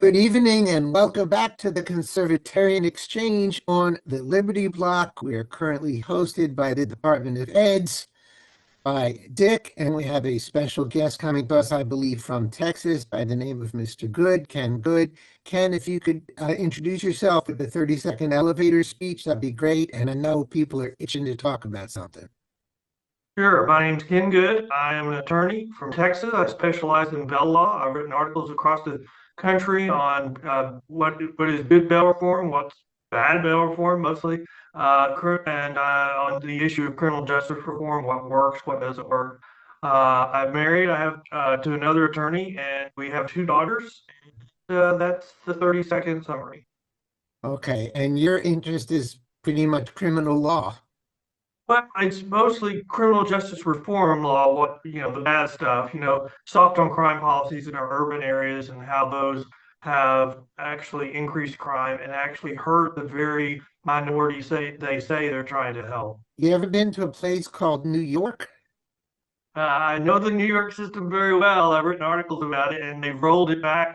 Good evening and welcome back to the Conservatarian Exchange on the Liberty Block. We are currently hosted by the Department of Eds, by Dick, and we have a special guest coming to us, I believe, from Texas by the name of Mr. Good, Ken Good. Ken, if you could introduce yourself with the 30-second elevator speech, that'd be great. And I know people are itching to talk about something. Sure. My name's Ken Good. I am an attorney from Texas. I specialize in bail law. I've written articles across the country on what is good bail reform, what's bad bail reform, mostly, and on the issue of criminal justice reform, what works, what doesn't work. I'm married. I have to another attorney, and we have two daughters. That's the 30-second summary. Okay, and your interest is pretty much criminal law. But it's mostly criminal justice reform law, the bad stuff, soft on crime policies in our urban areas and how those have actually increased crime and actually hurt the very minority they say they're trying to help. You ever been to a place called New York? I know the New York system very well. I've written articles about it, and they've rolled it back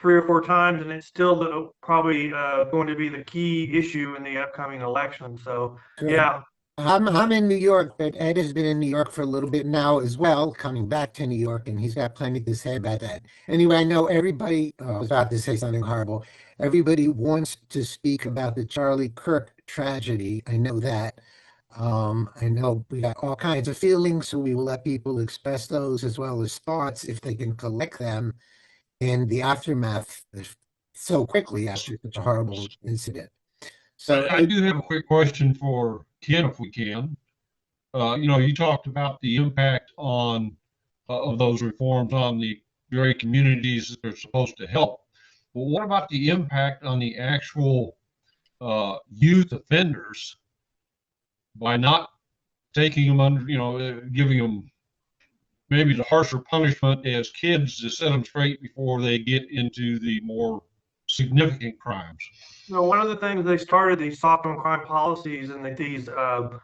three or four times, and it's still probably going to be the key issue in the upcoming election. So, Good. yeah. I'm in New York, but Ed has been in New York for a little bit now as well, coming back to New York, and he's got plenty to say about that. Anyway, I know everybody, I was about to say something horrible. Everybody wants to speak about the Charlie Kirk tragedy. I know that. I know we got all kinds of feelings, so we will let people express those as well as thoughts if they can collect them in the aftermath so quickly after such a horrible incident. So, I do have a quick question for Ken, if we can. You talked about the impact on of those reforms on the very communities that they're supposed to help. But what about the impact on the actual youth offenders by not taking them under, giving them maybe the harsher punishment as kids to set them straight before they get into the more significant crimes? One of the things they started these soft on crime policies and that these soft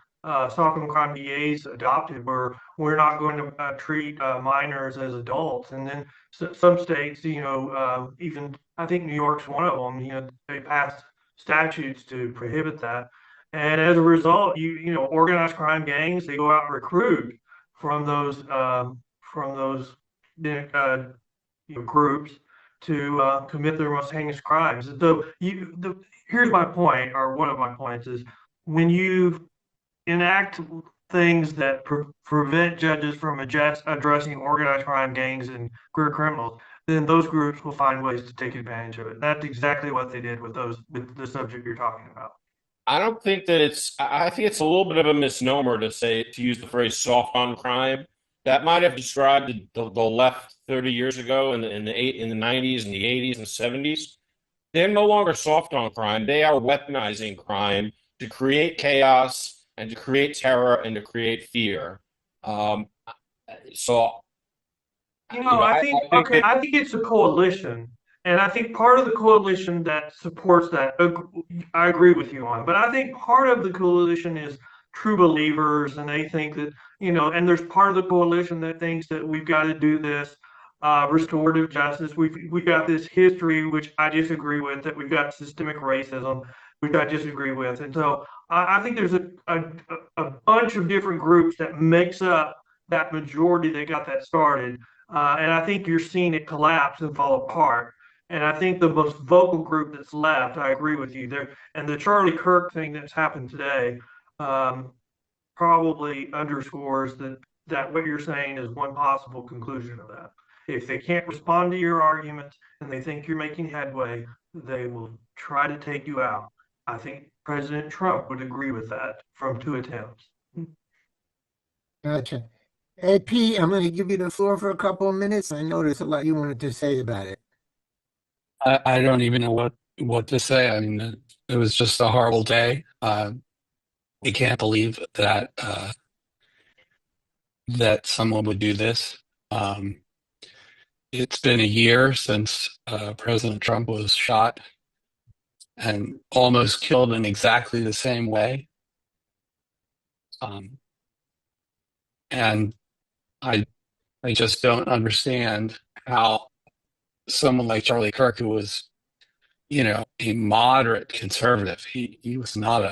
on crime DAs adopted were we're not going to treat minors as adults. And then some states, even I think New York's one of them, they passed statutes to prohibit that. And as a result, organized crime gangs, they go out and recruit from those uh, groups to commit their most heinous crimes. And so here's my point, or one of my points is when you enact things that prevent judges from addressing organized crime gangs and career criminals, then those groups will find ways to take advantage of it. That's exactly what they did with the subject you're talking about. I don't think that I think it's a little bit of a misnomer to use the phrase soft on crime. That might have described the left 30 years ago in the 90s and the 80s and 70s. They're no longer soft on crime. They are weaponizing crime to create chaos and to create terror and to create fear. Um, so, I think it's a coalition, and I think part of the coalition that supports that, I agree with you on. But I think part of the coalition is true believers, and they think that and there's part of the coalition that thinks that we've got to do this restorative justice. We've got this history which I disagree with, that we've got systemic racism, which I disagree with, and so I think there's a bunch of different groups that makes up that majority that got that started. And I think you're seeing it collapse and fall apart. And I think the most vocal group that's left, I agree with you there. And the Charlie Kirk thing that's happened today probably underscores that what you're saying is one possible conclusion of that. If they can't respond to your arguments and they think you're making headway, they will try to take you out. I think President Trump would agree with that from two attempts. gotcha. Hey, Pete, I'm going to give you the floor for a couple of minutes. I know there's a lot you wanted to say about it. I don't even know what to say. I mean, it was just a horrible day. I can't believe that someone would do this. It's been a year since President Trump was shot and almost killed in exactly the same way. Um, and I just don't understand how someone like Charlie Kirk, who was, a moderate conservative. He was not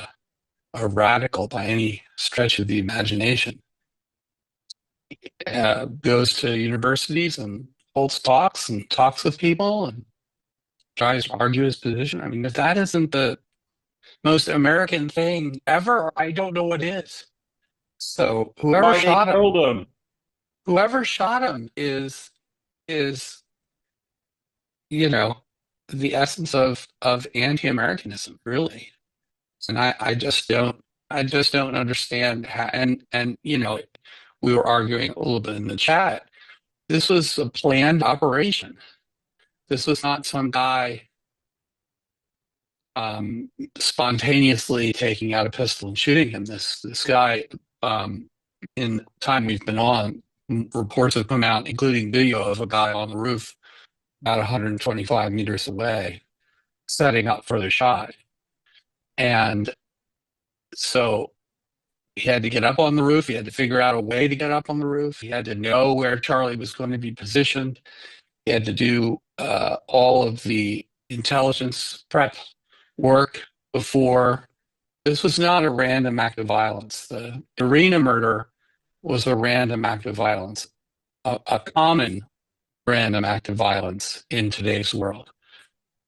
a radical by any stretch of the imagination. Goes to universities and holds talks and talks with people and tries to argue his position. I mean, if that isn't the most American thing ever, I don't know what is. So Why they killed him? whoever shot him is the essence of anti-Americanism, really. And I just don't understand how, and we were arguing a little bit in the chat. This was a planned operation. This was not some guy spontaneously taking out a pistol and shooting him. This guy, in the time we've been on, reports have come out, including video of a guy on the roof about 125 meters away, setting up for the shot. And so he had to get up on the roof. He had to figure out a way to get up on the roof. He had to know where Charlie was going to be positioned. He had to do all of the intelligence prep work before. This was not a random act of violence. The arena murder was a random act of violence, a common random act of violence in today's world.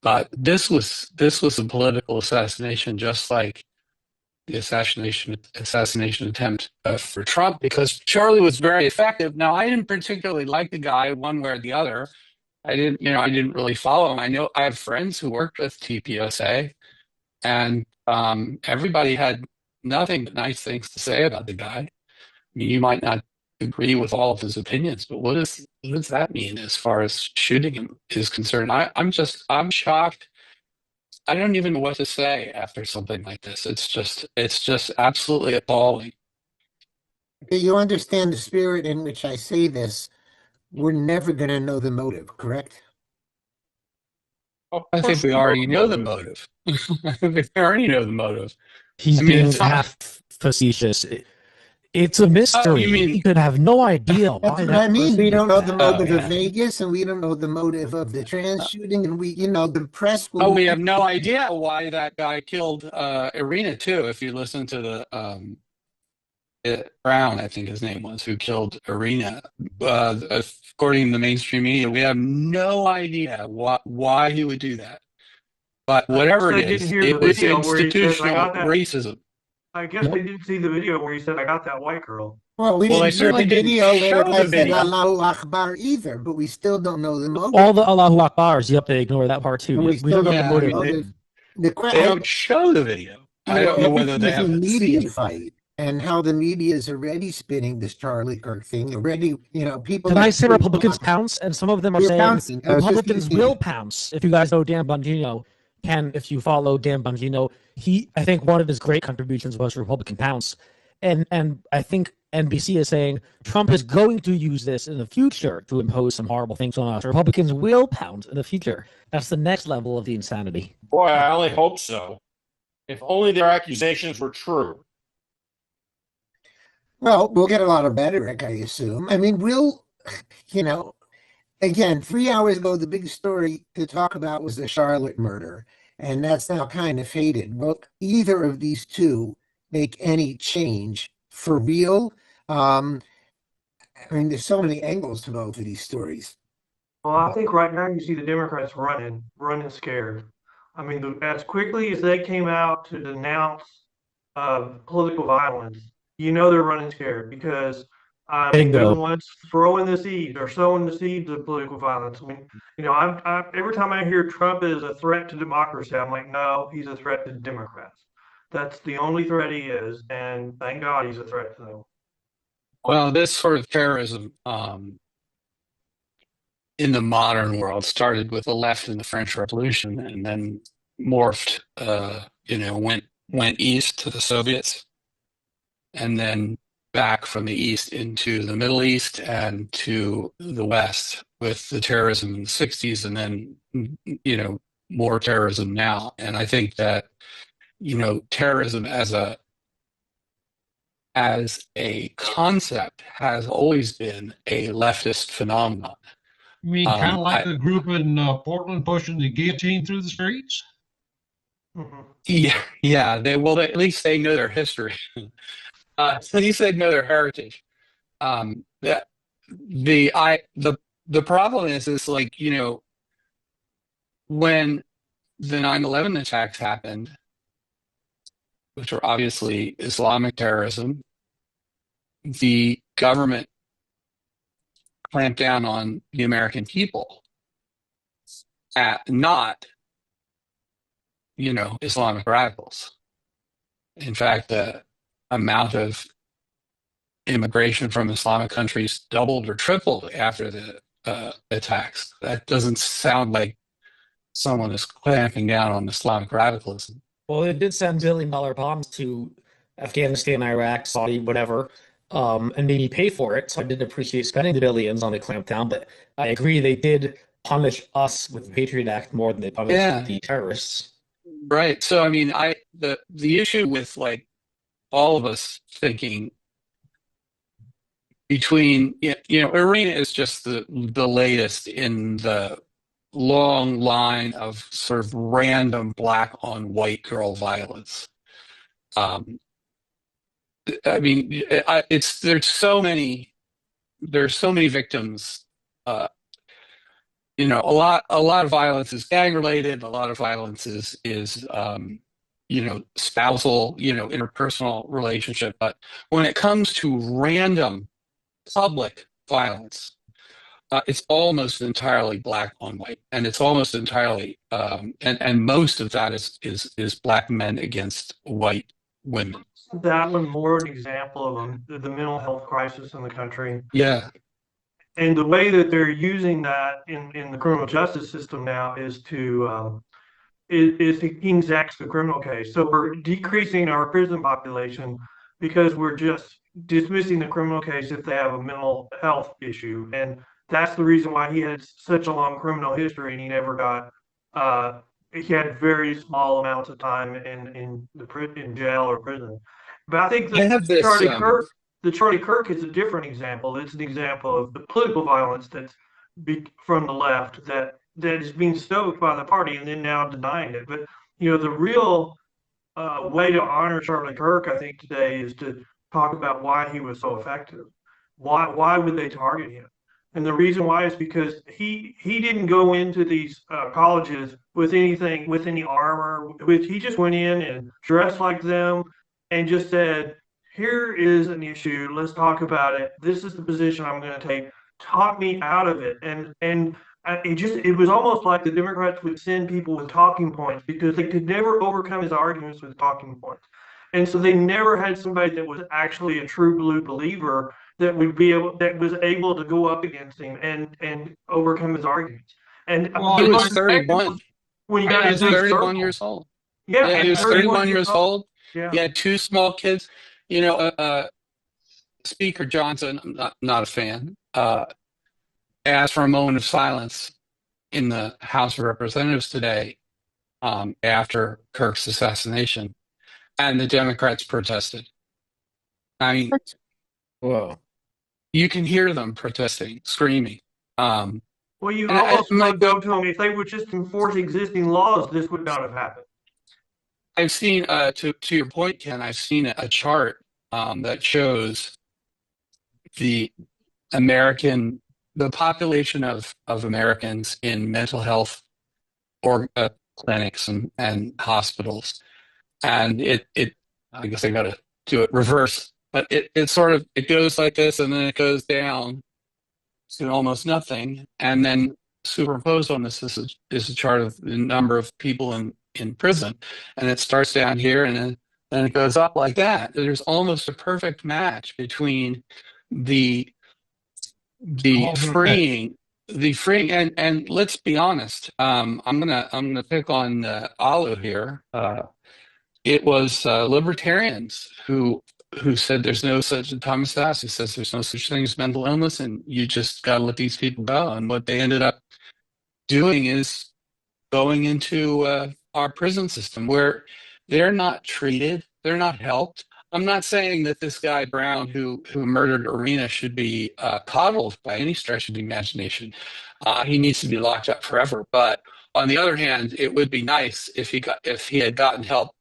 But this was a political assassination, just like the assassination attempt for Trump, because Charlie was very effective. Now, I didn't particularly like the guy one way or the other. I didn't really follow him. I know I have friends who worked with TPSA, and everybody had nothing but nice things to say about the guy. I mean, you might not agree with all of his opinions, but what does that mean as far as shooting him is concerned? I'm shocked. I don't even know what to say after something like this. It's just absolutely appalling. You understand the spirit in which I say this. We're never going to know the motive, correct? I think we already know the motive. I think we already know the motive. He's being half facetious. It's a mystery. you mean- You could have no idea why That's what that I mean. person We did don't know the that. motive yeah. of Vegas, and we don't know the motive of the trans shooting, and the press will. We have no idea why that guy killed Irina too. If you listen to the Brown, I think his name was, who killed Irina. According to the mainstream media, we have no idea why he would do that. But whatever I it didn't is, hear the it was video where he says, "I institutional got that." racism. I guess they didn't see the video where he said, "I got that white girl." Well, we Well, didn't they certainly hear the didn't video where show the guy the said video. Allahu Akbar either, but we still don't know the motive. All the Allahu Akbars, you have to ignore that part too. And we We still don't know don't the Yeah, know the motive. motive. They don't show the video. I don't know whether they It's a haven't media seen it. fight, and how the media is already spinning this Charlie Kirk thing. Already, people. Can I say Republicans pounce? And some of them are You're saying pouncing. I was just Republicans gonna say will that. pounce. If you guys know Dan Bongino, if you follow Dan Bongino, I think one of his great contributions was Republican pounce. And I think NBC is saying Trump is going to use this in the future to impose some horrible things on us. Republicans will pounce in the future. That's the next level of the insanity. Boy, I only hope so. If only their accusations were true. Well, we'll get a lot of rhetoric, I assume. I mean, again, 3 hours ago, the big story to talk about was the Charlotte murder, and that's now kind of faded. Will either of these two make any change for real? I mean, there's so many angles to both of these stories. Well, I think right now you see the Democrats running scared. I mean, as quickly as they came out to denounce political violence, they're running scared because they're the ones throwing the seeds or sowing the seeds of political violence. I mean, every time I hear Trump is a threat to democracy, I'm like, no, he's a threat to Democrats. That's the only threat he is, and thank God he's a threat to them. Well, this sort of terrorism in the modern world started with the left in the French Revolution, and then morphed, went east to the Soviets, and then back from the east into the Middle East and to the West with the terrorism in the 60s, and then more terrorism now. And I think that terrorism as a concept has always been a leftist phenomenon. You mean kind of like I, the group in Portland pushing the guillotine through the streets? Mhm. yeah. At least they know their history. At least they know their heritage. That the problem is like, when the 9/11 attacks happened, which were obviously Islamic terrorism, the government clamped down on the American people, not, Islamic radicals. In fact, the amount of immigration from Islamic countries doubled or tripled after the attacks. That doesn't sound like someone is clamping down on Islamic radicalism. Well, it did send billion-dollar bombs to Afghanistan, Iraq, Saudi, whatever, and maybe pay for it. So I did appreciate spending the billions on the clampdown, but I agree they did punish us with the Patriot Act more than they punished Yeah, the terrorists. right. So I mean, the issue with like all of us thinking between, Irina is just the latest in the long line of sort of random black on white girl violence. Um, I mean, there's so many victims. Uh, a lot of violence is gang related. A lot of violence is spousal, interpersonal relationship. But when it comes to random public violence, it's almost entirely black on white, and it's almost entirely, and most of that is black men against white women. That one more an example of the mental health crisis in the country. Yeah, And the way that they're using that in the criminal justice system now is to King's X the criminal case. So we're decreasing our prison population because we're just dismissing the criminal case if they have a mental health issue. And that's the reason why he had such a long criminal history and he never got he had very small amounts of time in jail or prison. But I think I have this. The Charlie Kirk is a different example. It's an example of the political violence from the left that is being stoked by the party and then now denying it. But the real way to honor Charlie Kirk, I think, today is to talk about why he was so effective. Why would they target him? And the reason why is because he didn't go into these colleges with any armor. He just went in and dressed like them and just said, "Here is an issue. Let's talk about it. This is the position I'm going to take. Talk me out of it." And it was almost like the Democrats would send people with talking points because they could never overcome his arguments with talking points. And so they never had somebody that was actually a true blue believer that was able to go up against him and overcome his arguments. And Well, He I was like- 31. when you I got He a was big 31 circle, years old. yeah, Yeah, he was 31 years old. Yeah. He had two small kids. Speaker Johnson, I'm not a fan, asked for a moment of silence in the House of Representatives today, after Kirk's assassination, and the Democrats protested. I mean, Whoa. you can hear them protesting, screaming. Well, you And almost my- want to go to them if they would just enforce existing laws, this would not have happened. I've seen, to your point, Ken, I've seen a chart that shows the the population of Americans in mental health or clinics and hospitals, and it I guess I got to do it reverse, but it sort of it goes like this, and then it goes down to almost nothing, and then superimposed on this is a chart of the number of people in prison, and it starts down here, and then it goes up like that. There's almost a perfect match between the Cause and effect. freeing and let's be honest. I'm gonna pick on Alu here. It was libertarians who said there's no such, Thomas Sass, who says there's no such thing as mental illness, and you just got to let these people go. And what they ended up doing is going into our prison system where they're not treated, they're not helped. I'm not saying that this guy Brown who murdered Arena should be coddled by any stretch of the imagination. He needs to be locked up forever. But on the other hand, it would be nice if he had gotten help,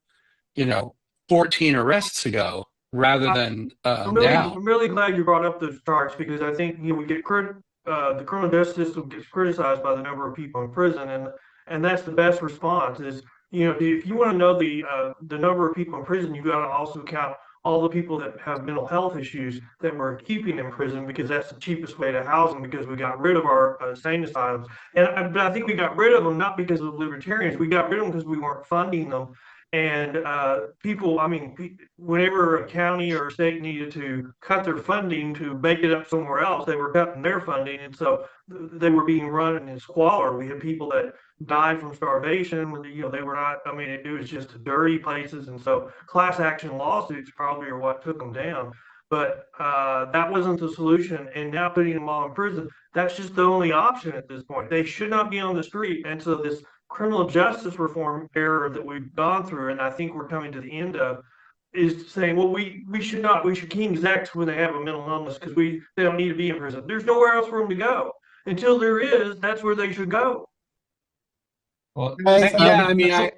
14 arrests ago rather than now. I'm really glad you brought up those charts because I think we get the criminal justice system gets criticized by the number of people in prison, and that's the best response is if you want to know the number of people in prison, you've got to also count all the people that have mental health issues that we're keeping in prison because that's the cheapest way to house them because we got rid of our insane asylums. But I think we got rid of them not because of libertarians. We got rid of them because we weren't funding them. And people, I mean, whenever a county or a state needed to cut their funding to make it up somewhere else, they were cutting their funding. And so they were being run in squalor. We had people that died from starvation. They were not, I mean, it was just dirty places. And so class action lawsuits probably are what took them down. But that wasn't the solution. And now putting them all in prison, that's just the only option at this point. They should not be on the street. And so this criminal justice reform era that we've gone through, and I think we're coming to the end of, is saying, well, we should King's X when they have a mental illness because they don't need to be in prison. There's nowhere else for them to go. Until there is, that's where they should go. Well, Guys, I mean, I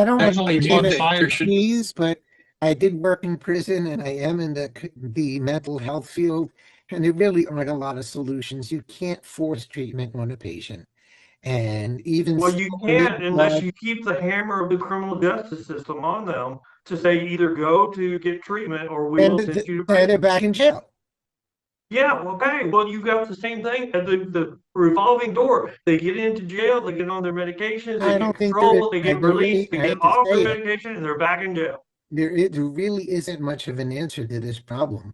don't That's want only to one be side. please, but I did work in prison and I am in the mental health field, and there really aren't a lot of solutions. You can't force treatment on a patient. And even Well, you can't unless you keep the hammer of the criminal justice system on them to say either go to get treatment or we will send you to prison. they're back in jail. Yeah, okay. Well, you got the same thing. The revolving door. They get into jail, they get on their medications, they I get don't think control, they get there really- released, they I get hate to off say their it. medication, and they're back in jail. There really isn't much of an answer to this problem.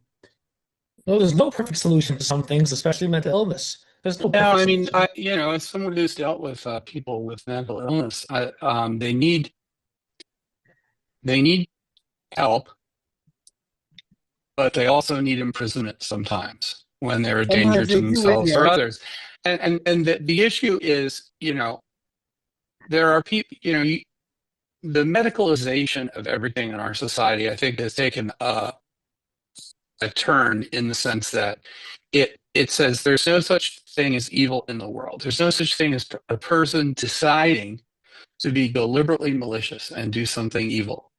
No, there's no perfect solution to some things, especially mental illness. There's no. No, perfect I mean, solution. as someone who's dealt with people with mental illness, they need help, but they also need imprisonment sometimes when they're a danger Sometimes to they do it, themselves or yeah. others. And the issue is, there are people, the medicalization of everything in our society, I think, has taken a turn in the sense that it says there's no such thing as evil in the world. There's no such thing as a person deciding to be deliberately malicious and do something evil.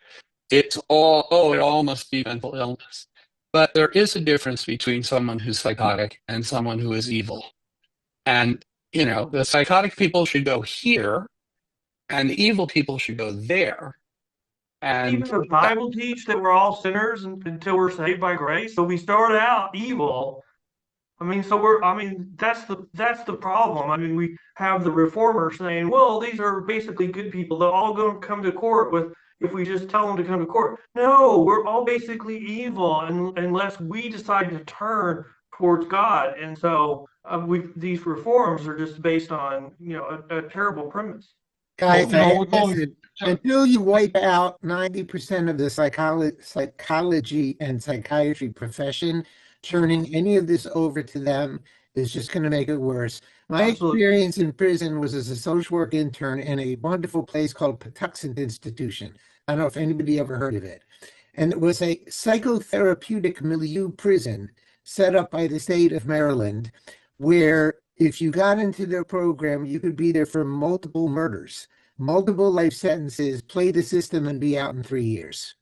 It's all, it all must be mental illness. But there is a difference between someone who's psychotic and someone who is evil. And, the psychotic people should go here and the evil people should go there. And Even the Bible teach that we're all sinners until we're saved by grace. So we start out evil. I mean, that's the problem. I mean, we have the reformers saying, well, these are basically good people. They're all going to come to court if we just tell them to come to court. No, we're all basically evil unless we decide to turn towards God. And so these reforms are just based on, a terrible premise. Guys, Well, listen, until you wipe out 90% of the psychology and psychiatry profession, turning any of this over to them is just going to make it worse. My Absolutely. experience in prison was as a social work intern in a wonderful place called Patuxent Institution. I don't know if anybody ever heard of it. And it was a psychotherapeutic milieu prison set up by the state of Maryland, where if you got into their program, you could be there for multiple murders, multiple life sentences, play the system, and be out in 3 years.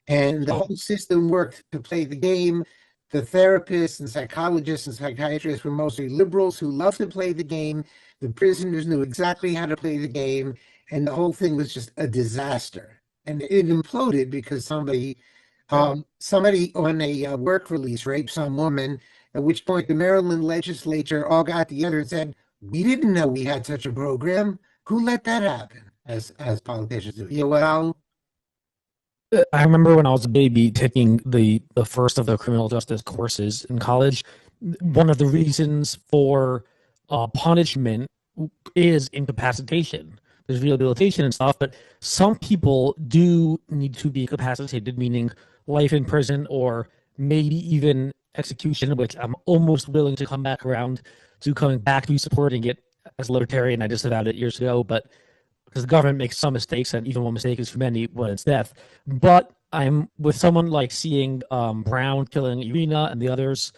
And the whole system worked to play the game. The therapists and psychologists and psychiatrists were mostly liberals who loved to play the game. The prisoners knew exactly how to play the game, and the whole thing was just a disaster. And it imploded because somebody on a work release raped some woman, at which point the Maryland legislature all got together and said, we didn't know we had such a program. Who let that happen? As politicians do. Yeah, well, I remember when I was a baby taking the first of the criminal justice courses in college. One of the reasons for punishment is incapacitation. There's rehabilitation and stuff, but some people do need to be incapacitated, meaning life in prison or maybe even execution, which I'm almost willing to come back around to coming back to supporting it as a libertarian. I disavowed it years ago, but because the government makes some mistakes, and even one mistake is too many when it's death. But I'm with someone like seeing Brown killing Irina and the others.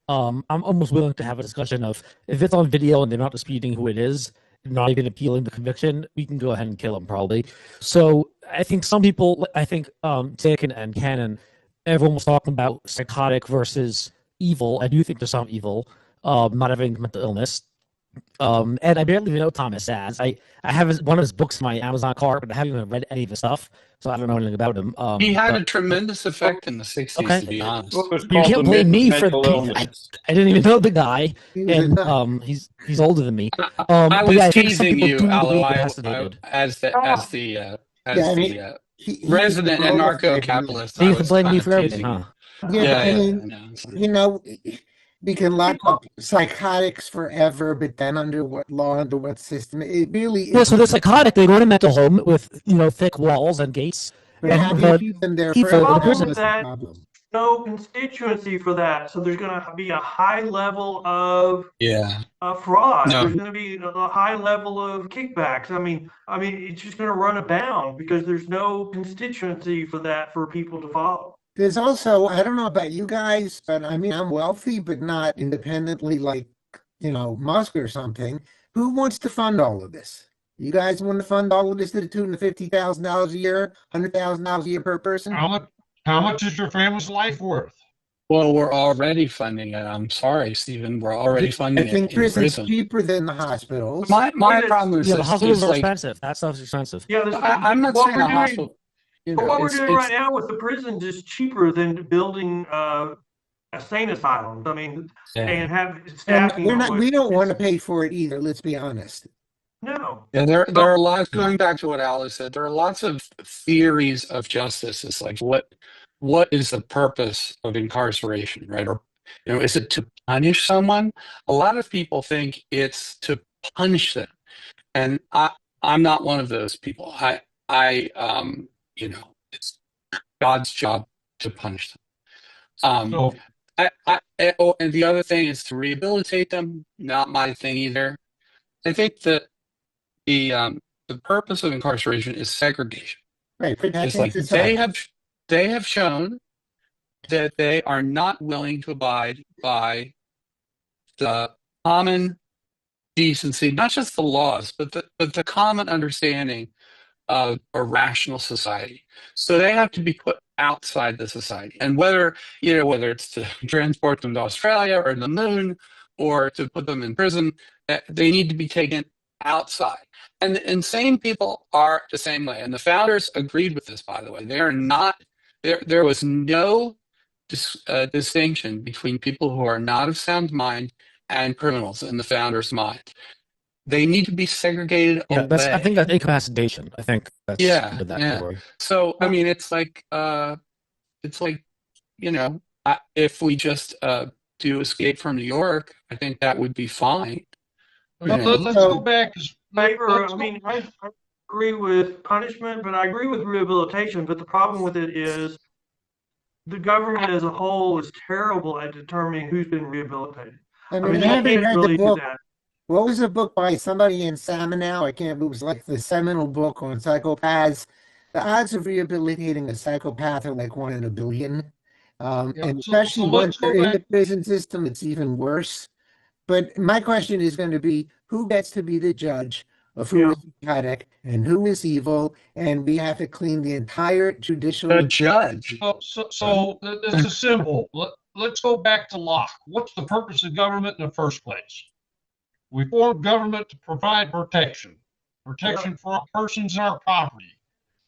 I'm almost willing to have a discussion of if it's on video and they're not disputing who it is, not even appealing the conviction, we can go ahead and kill him probably. So I think some people, I think Dick and Ken and everyone was talking about psychotic versus evil. I do think there's some evil, not having mental illness. And I barely even know Thomas Saz. I have one of his books in my Amazon cart, but I haven't even read any of his stuff, so I don't know anything about him. He had but- a tremendous effect in the 60s, Okay. to be honest. What was You called can't the blame myth me of for mental I illness. didn't even know the guy, He was a and nut. he's older than me. I But was yeah, I think some teasing people you, do Alo, believe they're fascinated. as the Yeah, I mean, he resident was a anarcho-capitalist. So I you can was blame me kind of for everything, teasing you. huh? Yeah, Yeah, but I yeah, mean, no, it's fine. you know, we can lock up psychotics forever, but then under what law, under what system? It really Yeah, is. so they're psychotic. They go to mental home with thick walls and gates. But and how do the you keep them there people forever? in the problem prison. with That's the that, problem. no constituency for that. So there's going to be a high level of Yeah. fraud. No. There's going to be a high level of kickbacks. I mean, it's just going to run abound because there's no constituency for that for people to follow. There's also, I don't know about you guys, but I mean, I'm wealthy, but not independently like, Musk or something. Who wants to fund all of this? You guys want to fund all of this to the tune of $50,000 a year, $100,000 a year per person? How much is your family's life worth? Well, we're already funding it. I'm sorry, Stephen. We're already funding I think it in prison's prison. cheaper than the hospitals. My problem is Yeah, the this, hospitals is are like, expensive. That stuff's expensive. Yeah, I'm not what saying we're a doing, hospital. but what we're it's, doing right now with the prisons is cheaper than building insane asylums. I mean, yeah. and have And staffing. we don't want to pay for it either, let's be honest. No. Yeah, there are lots, going back to what Alice said, there are lots of theories of justice. It's like, what is the purpose of incarceration, right? Or, is it to punish someone? A lot of people think it's to punish them. And I'm not one of those people. It's God's job to punish them. So And the other thing is to rehabilitate them. Not my thing either. I think that the purpose of incarceration is segregation. Right, It's protecting like society. they have shown that they are not willing to abide by the common decency, not just the laws, but the common understanding of a rational society. So they have to be put outside the society. And whether it's to transport them to Australia or the moon or to put them in prison, they need to be taken outside. And the insane people are the same way. And the founders agreed with this, by the way. They are not, there was no distinction between people who are not of sound mind and criminals in the founders' mind. They need to be segregated Yeah, away. I think that's incapacitation. I think that's under that category. So I mean, it's like if we just do Escape from New York, I think that would be fine. let's go back. Favor, I agree with punishment, but I agree with rehabilitation. But the problem with it is the government as a whole is terrible at determining who's been rehabilitated. I I mean, mean, I they haven't can't read really the do book. that. What was the book by somebody in Salmon now? I can't remember. It was like the seminal book on psychopaths. The odds of rehabilitating a psychopath are like 1 in a billion. And especially once they're in the prison system, it's even worse. But my question is going to be, who gets to be the judge of who is psychotic and who is evil? And we have to clean the entire judicial. The judge. So this is simple. Let's go back to Locke. What's the purpose of government in the first place? We formed government to provide protection for our persons and our property.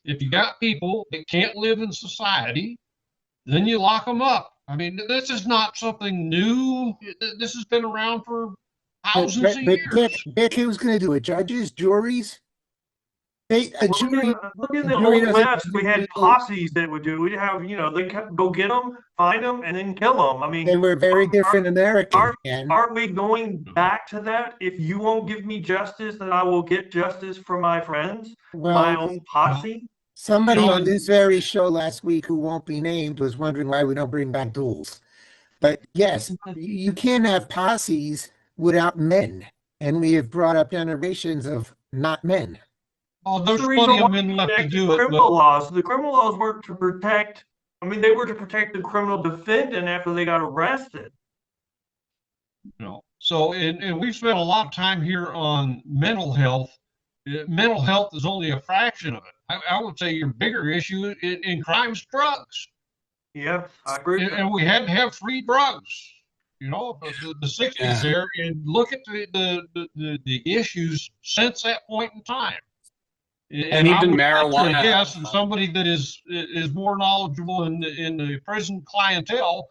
If you got people that can't live in society, then you lock them up. I mean, this is not something new. This has been around for thousands of years. Dick, who's going to do it? Judges, juries? A jury. Look in the jury Old doesn't West, we had posses that would do. We'd have, they go get them, find them, and then kill them. I mean, They were very different Americans. aren't we going back to that? If you won't give me justice, then I will get justice from my friends, my own posse. Somebody on this very show last week who won't be named was wondering why we don't bring back duels. But yes, you can't have posses without men. And we have brought up generations of not men. Oh, there's plenty of men left to do it. Criminal laws. The criminal laws were to protect. They were to protect the criminal defendant after they got arrested. So and we've spent a lot of time here on mental health. Mental health is only a fraction of it. I would say your bigger issue in crime is drugs. Yeah, I agree with that. And we had to have free drugs. The 60s Yeah. there, and look at the issues since that point in time. And I even would marijuana. venture a guess, and somebody that is more knowledgeable in the prison clientele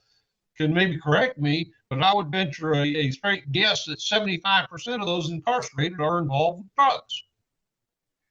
can maybe correct me, but I would venture a straight guess that 75% of those incarcerated are involved with drugs.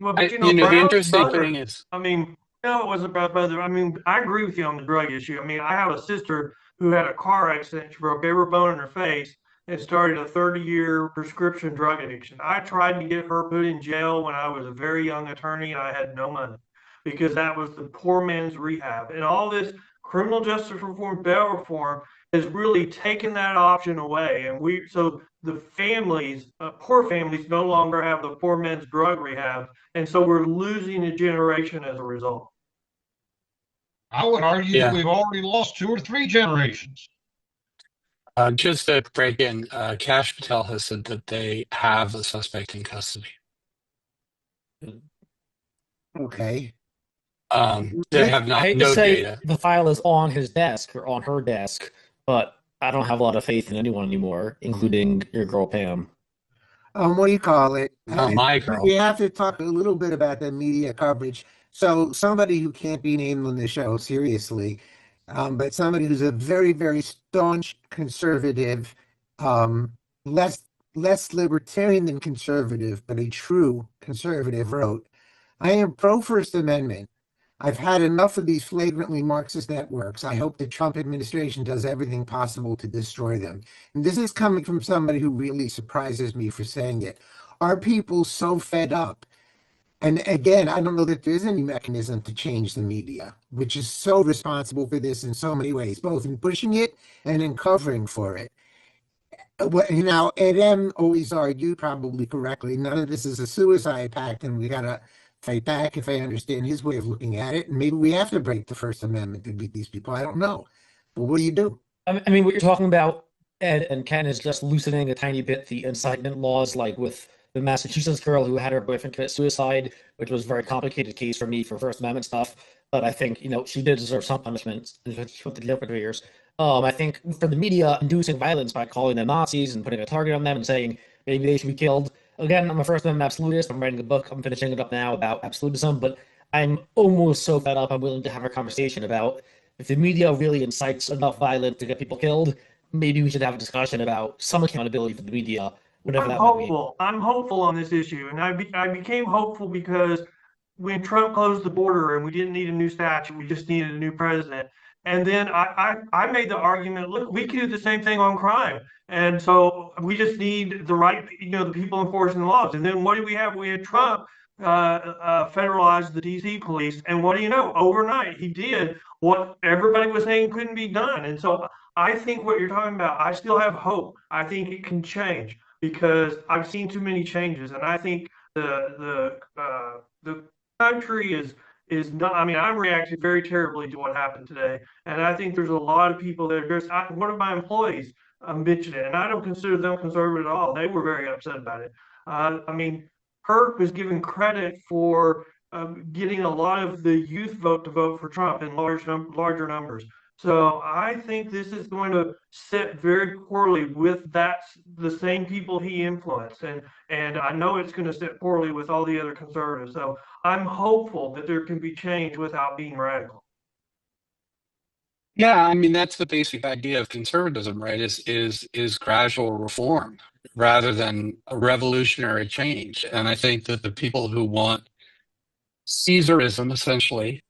Well, but The Brown's interesting brother, thing is, I mean, no, it wasn't Brown's brother. I mean, I agree with you on the drug issue. I mean, I have a sister who had a car accident. She broke every bone in her face and started a 30-year prescription drug addiction. I tried to get her put in jail when I was a very young attorney and I had no money because that was the poor man's rehab. And all this criminal justice reform, bail reform has really taken that option away. And so the families, poor families, no longer have the poor man's drug rehab. And so we're losing a generation as a result. I would argue that yeah, we've already lost 2 or 3 generations. just to break in, Cash Patel has said that they have a suspect in custody. Okay. They have I not hate to no say data. the file is on his desk or on her desk, but I don't have a lot of faith in anyone anymore, including your girl Pam. What do you call it? Not my girl. We have to talk a little bit about the media coverage. So somebody who can't be named on the show, seriously, but somebody who's a very, very staunch conservative, less libertarian than conservative, but a true conservative, wrote, "I am pro First Amendment. I've had enough of these flagrantly Marxist networks. I hope the Trump administration does everything possible to destroy them." And this is coming from somebody who really surprises me for saying it. Are people so fed up? And again, I don't know that there's any mechanism to change the media, which is so responsible for this in so many ways, both in pushing it and in covering for it. Now, Ed M always argued, probably correctly, none of this is a suicide pact, and we got to fight back, if I understand his way of looking at it. And maybe we have to break the First Amendment to beat these people. I don't know. But what do you do? I mean, what you're talking about, Ed and Ken, is just loosening a tiny bit the incitement laws, like with the Massachusetts girl who had her boyfriend commit suicide, which was a very complicated case for me for First Amendment stuff. But I think, she did deserve some punishment for the jail for 2 years. I think for the media inducing violence by calling them Nazis and putting a target on them and saying maybe they should be killed. Again, I'm a First Amendment absolutist. I'm writing a book. I'm finishing it up now about absolutism, but I'm almost so fed up. I'm willing to have a conversation about if the media really incites enough violence to get people killed, maybe we should have a discussion about some accountability for the media, whatever that might be. I'm hopeful on this issue, and I became hopeful because when Trump closed the border and we didn't need a new statute, we just needed a new president. And then I made the argument, look, we can do the same thing on crime. And so we just need the people enforcing the laws. And then what did we have? We had Trump federalize the DC police. And what do you know? Overnight, he did what everybody was saying couldn't be done. And so I think what you're talking about, I still have hope. I think it can change because I've seen too many changes. And I think the country is not. I mean, I'm reacting very terribly to what happened today, and I think there's a lot of people that are just. One of my employees mentioned it, and I don't consider them conservative at all. They were very upset about it. I mean, Kirk was given credit for getting a lot of the youth vote to vote for Trump in larger numbers. So I think this is going to sit very poorly with the same people he influenced, and I know it's going to sit poorly with all the other conservatives. So I'm hopeful that there can be change without being radical. Yeah, I mean that's the basic idea of conservatism, right? Is gradual reform rather than a revolutionary change. And I think that the people who want Caesarism essentially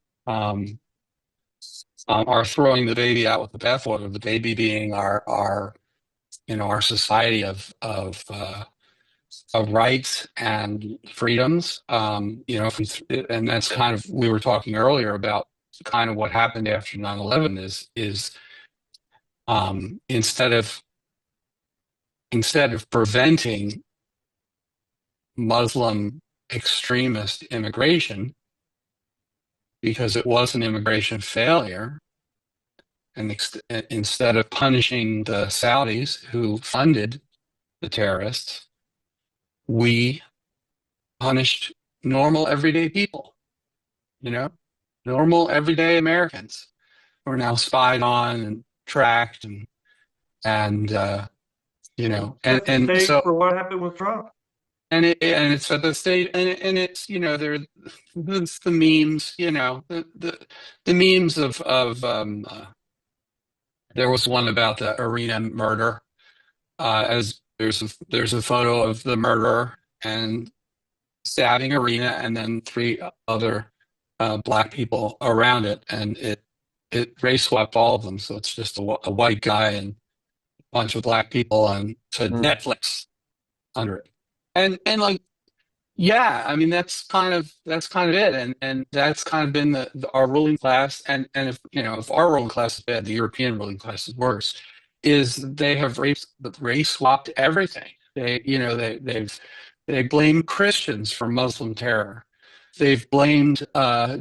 are throwing the baby out with the bathwater. The baby being our society of rights and freedoms. And that's kind of, we were talking earlier about kind of what happened after 9/11 is instead of preventing Muslim extremist immigration because it was an immigration failure, And instead of punishing the Saudis who funded the terrorists, we punished normal everyday people, normal everyday Americans who are now spied on and tracked and Set the and stage so for what happened with Trump. and it's at the state and it's it's the memes, the memes of there was one about the arena murder, as there's a photo of the murderer and stabbing arena and then three other black people around it, and it race swept all of them, so it's just a white guy and a bunch of black people and to Netflix under it, and like, yeah, I mean that's kind of it, and that's kind of been our ruling class, and if our ruling class is bad, the European ruling class is worse. Is they have race swapped everything. They blame Christians for Muslim terror. They've blamed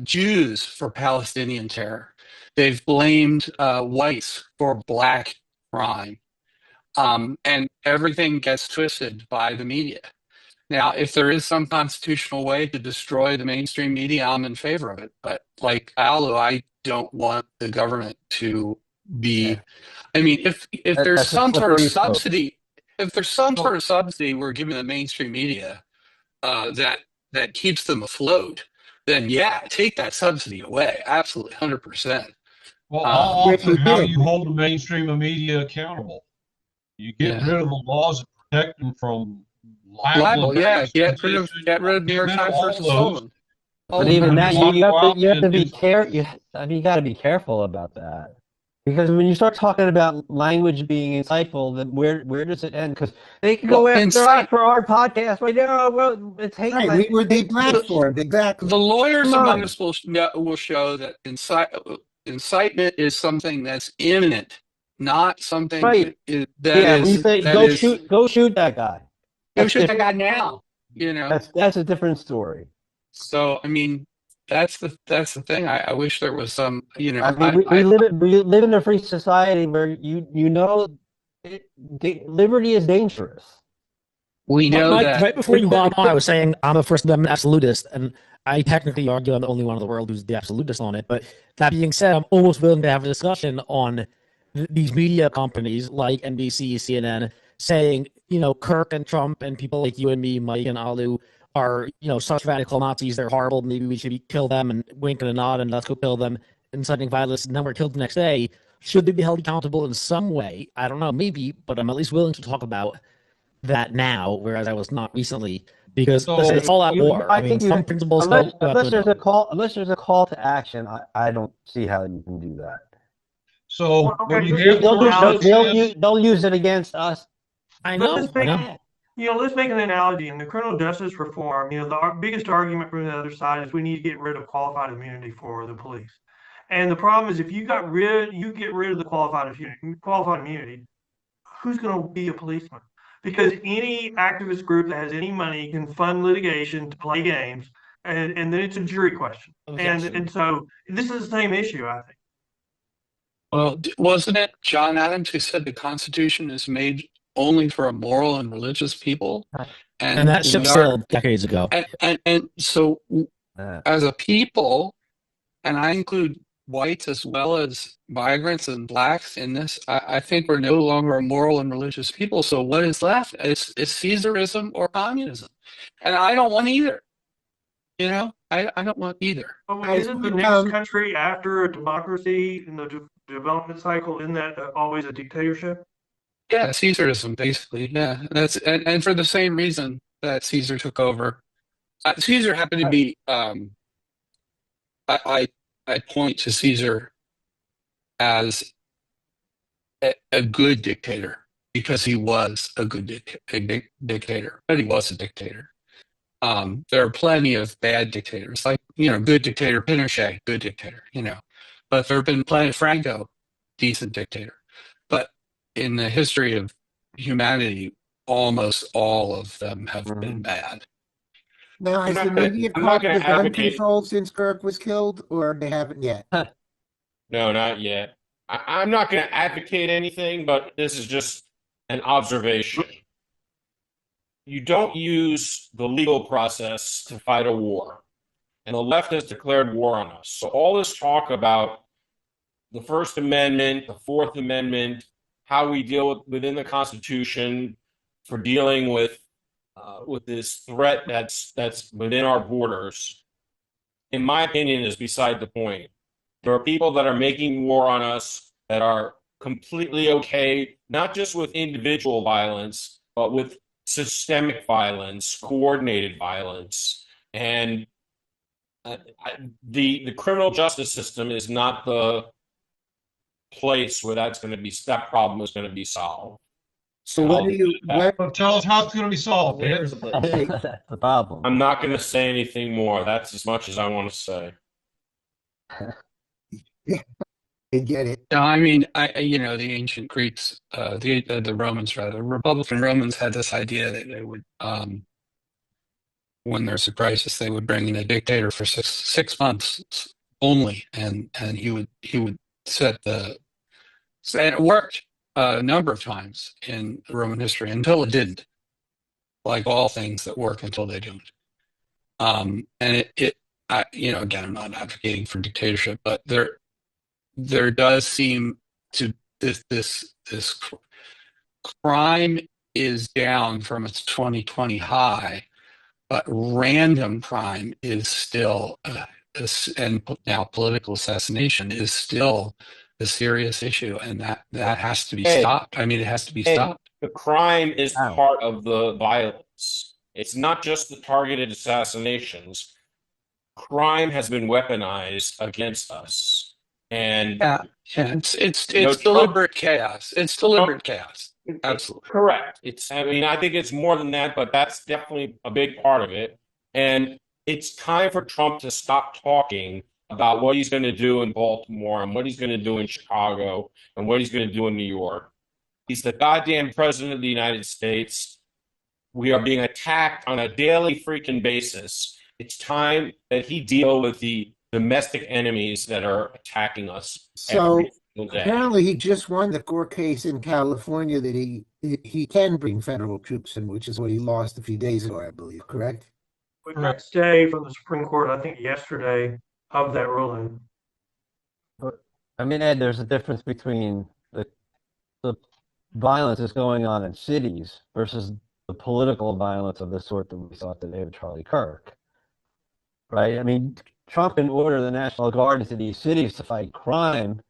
Jews for Palestinian terror. They've blamed whites for black crime, and everything gets twisted by the media. Now, if there is some constitutional way to destroy the mainstream media, I'm in favor of it. But like Alu, I don't want the government to be. I mean, if there's That's a some sort of slippery slope. subsidy, if there's some sort of subsidy we're giving the mainstream media that keeps them afloat, then yeah, take that subsidy away. Absolutely, 100%. Well, how Which often he how did. you hold the mainstream media accountable? You get Yeah. rid of the laws that protect them from Libel, yeah, embarrassment. get rid of New York Rid Times all versus those. Sullivan. But even when that, you you have walk to you have to out be and- care. I mean, you got to be careful about that, because when you start talking about language being insightful, then where does it end? Because they can go Well, after us for our podcast right now. Well, it's hate. Right, we were deplatformed, exactly. The lawyers Come among on. us will show that incitement is something that's imminent, not something Right. that Yeah, when you is say that go is shoot that guy. go That's shoot that different. guy now. That's a different story. So I mean, that's the thing. I wish there was some. I mean, we live in a free society where liberty is dangerous. we know Mike, that. right before you got on, I was saying I'm a First Amendment absolutist, and I technically argue I'm the only one in the world who's the absolutist on it. But that being said, I'm almost willing to have a discussion on these media companies like NBC, CNN, saying, Kirk and Trump and people like you and me, Mike and Alu, are, such radical Nazis. They're horrible. Maybe we should kill them, and wink and a nod, and let's go kill them, inciting violence, and then we're killed the next day. Should they be held accountable in some way? I don't know, maybe, but I'm at least willing to talk about that now, whereas I was not recently, because listen, it's all out war. I mean, some principles unless there's a call to action, I don't see how you can do that. So Well, okay, when you just- hear They'll use it against us. I But know. let's let's make an analogy in the criminal justice reform. The biggest argument from the other side is we need to get rid of qualified immunity for the police. And the problem is, if you get rid of the qualified immunity, who's going to be a policeman? Because any activist group that has any money can fund litigation to play games, and then it's a jury question. And so this is the same issue, I think. Well, wasn't it John Adams who said the Constitution is made only for a moral and religious people? And that ship sailed decades ago. And so, as a people, and I include whites as well as migrants and blacks in this, I think we're no longer a moral and religious people. So what is left? It's Caesarism or communism, and I don't want either. I don't want either. But isn't the next country after a democracy in the development cycle, isn't that always a dictatorship? Yeah, Caesarism, basically. Yeah, that's and for the same reason that Caesar took over. Caesar happened to be. I point to Caesar as a good dictator because he was a good dictator, but he was a dictator. There are plenty of bad dictators, like good dictator Pinochet, good dictator, but there have been plenty of Franco, decent dictator. But in the history of humanity, almost all of them have been bad. Now, has the media caught the gun control since Kirk was killed, or they haven't yet? No, not yet. I'm not going to advocate anything, but this is just an observation. You don't use the legal process to fight a war, and the left has declared war on us. So all this talk about the First Amendment, the Fourth Amendment, how we deal within the Constitution for dealing with this threat that's within our borders, in my opinion, is beside the point. There are people that are making war on us that are completely okay, not just with individual violence, but with systemic violence, coordinated violence, and the criminal justice system is not the place where that problem is going to be solved. So what do you, what, So tell us how it's going to be solved, Ed. Where's the place? That's the problem. I'm not going to say anything more. That's as much as I want to say. I get it. No, I mean, the ancient Greeks, the Romans rather, Republican Romans had this idea that they would, when there's a crisis, they would bring in a dictator for six months only, and he would set the, and it worked a number of times in Roman history until it didn't. Like all things that work until they don't. And again, I'm not advocating for dictatorship, but there does seem to this crime is down from its 2020 high, but random crime is still and now political assassination is still a serious issue, and that has to be stopped. I mean, it has to be stopped. The crime is part of the violence. It's not just the targeted assassinations. Crime has been weaponized against us, and it's deliberate chaos. It's deliberate chaos. Absolutely correct. I think it's more than that, but that's definitely a big part of it. And it's time for Trump to stop talking about what he's going to do in Baltimore and what he's going to do in Chicago and what he's going to do in New York. He's the goddamn president of the United States. We are being attacked on a daily freaking basis. It's time that he deal with the domestic enemies that are attacking us. So apparently he just won the court case in California that he can bring federal troops in, which is what he lost a few days ago, I believe, correct? We got a stay from the Supreme Court, I think yesterday, of that ruling. I mean, Ed, there's a difference between the violence that's going on in cities versus the political violence of the sort that we saw today with Charlie Kirk. Right? I mean, Trump can order the National Guard into these cities to fight crime,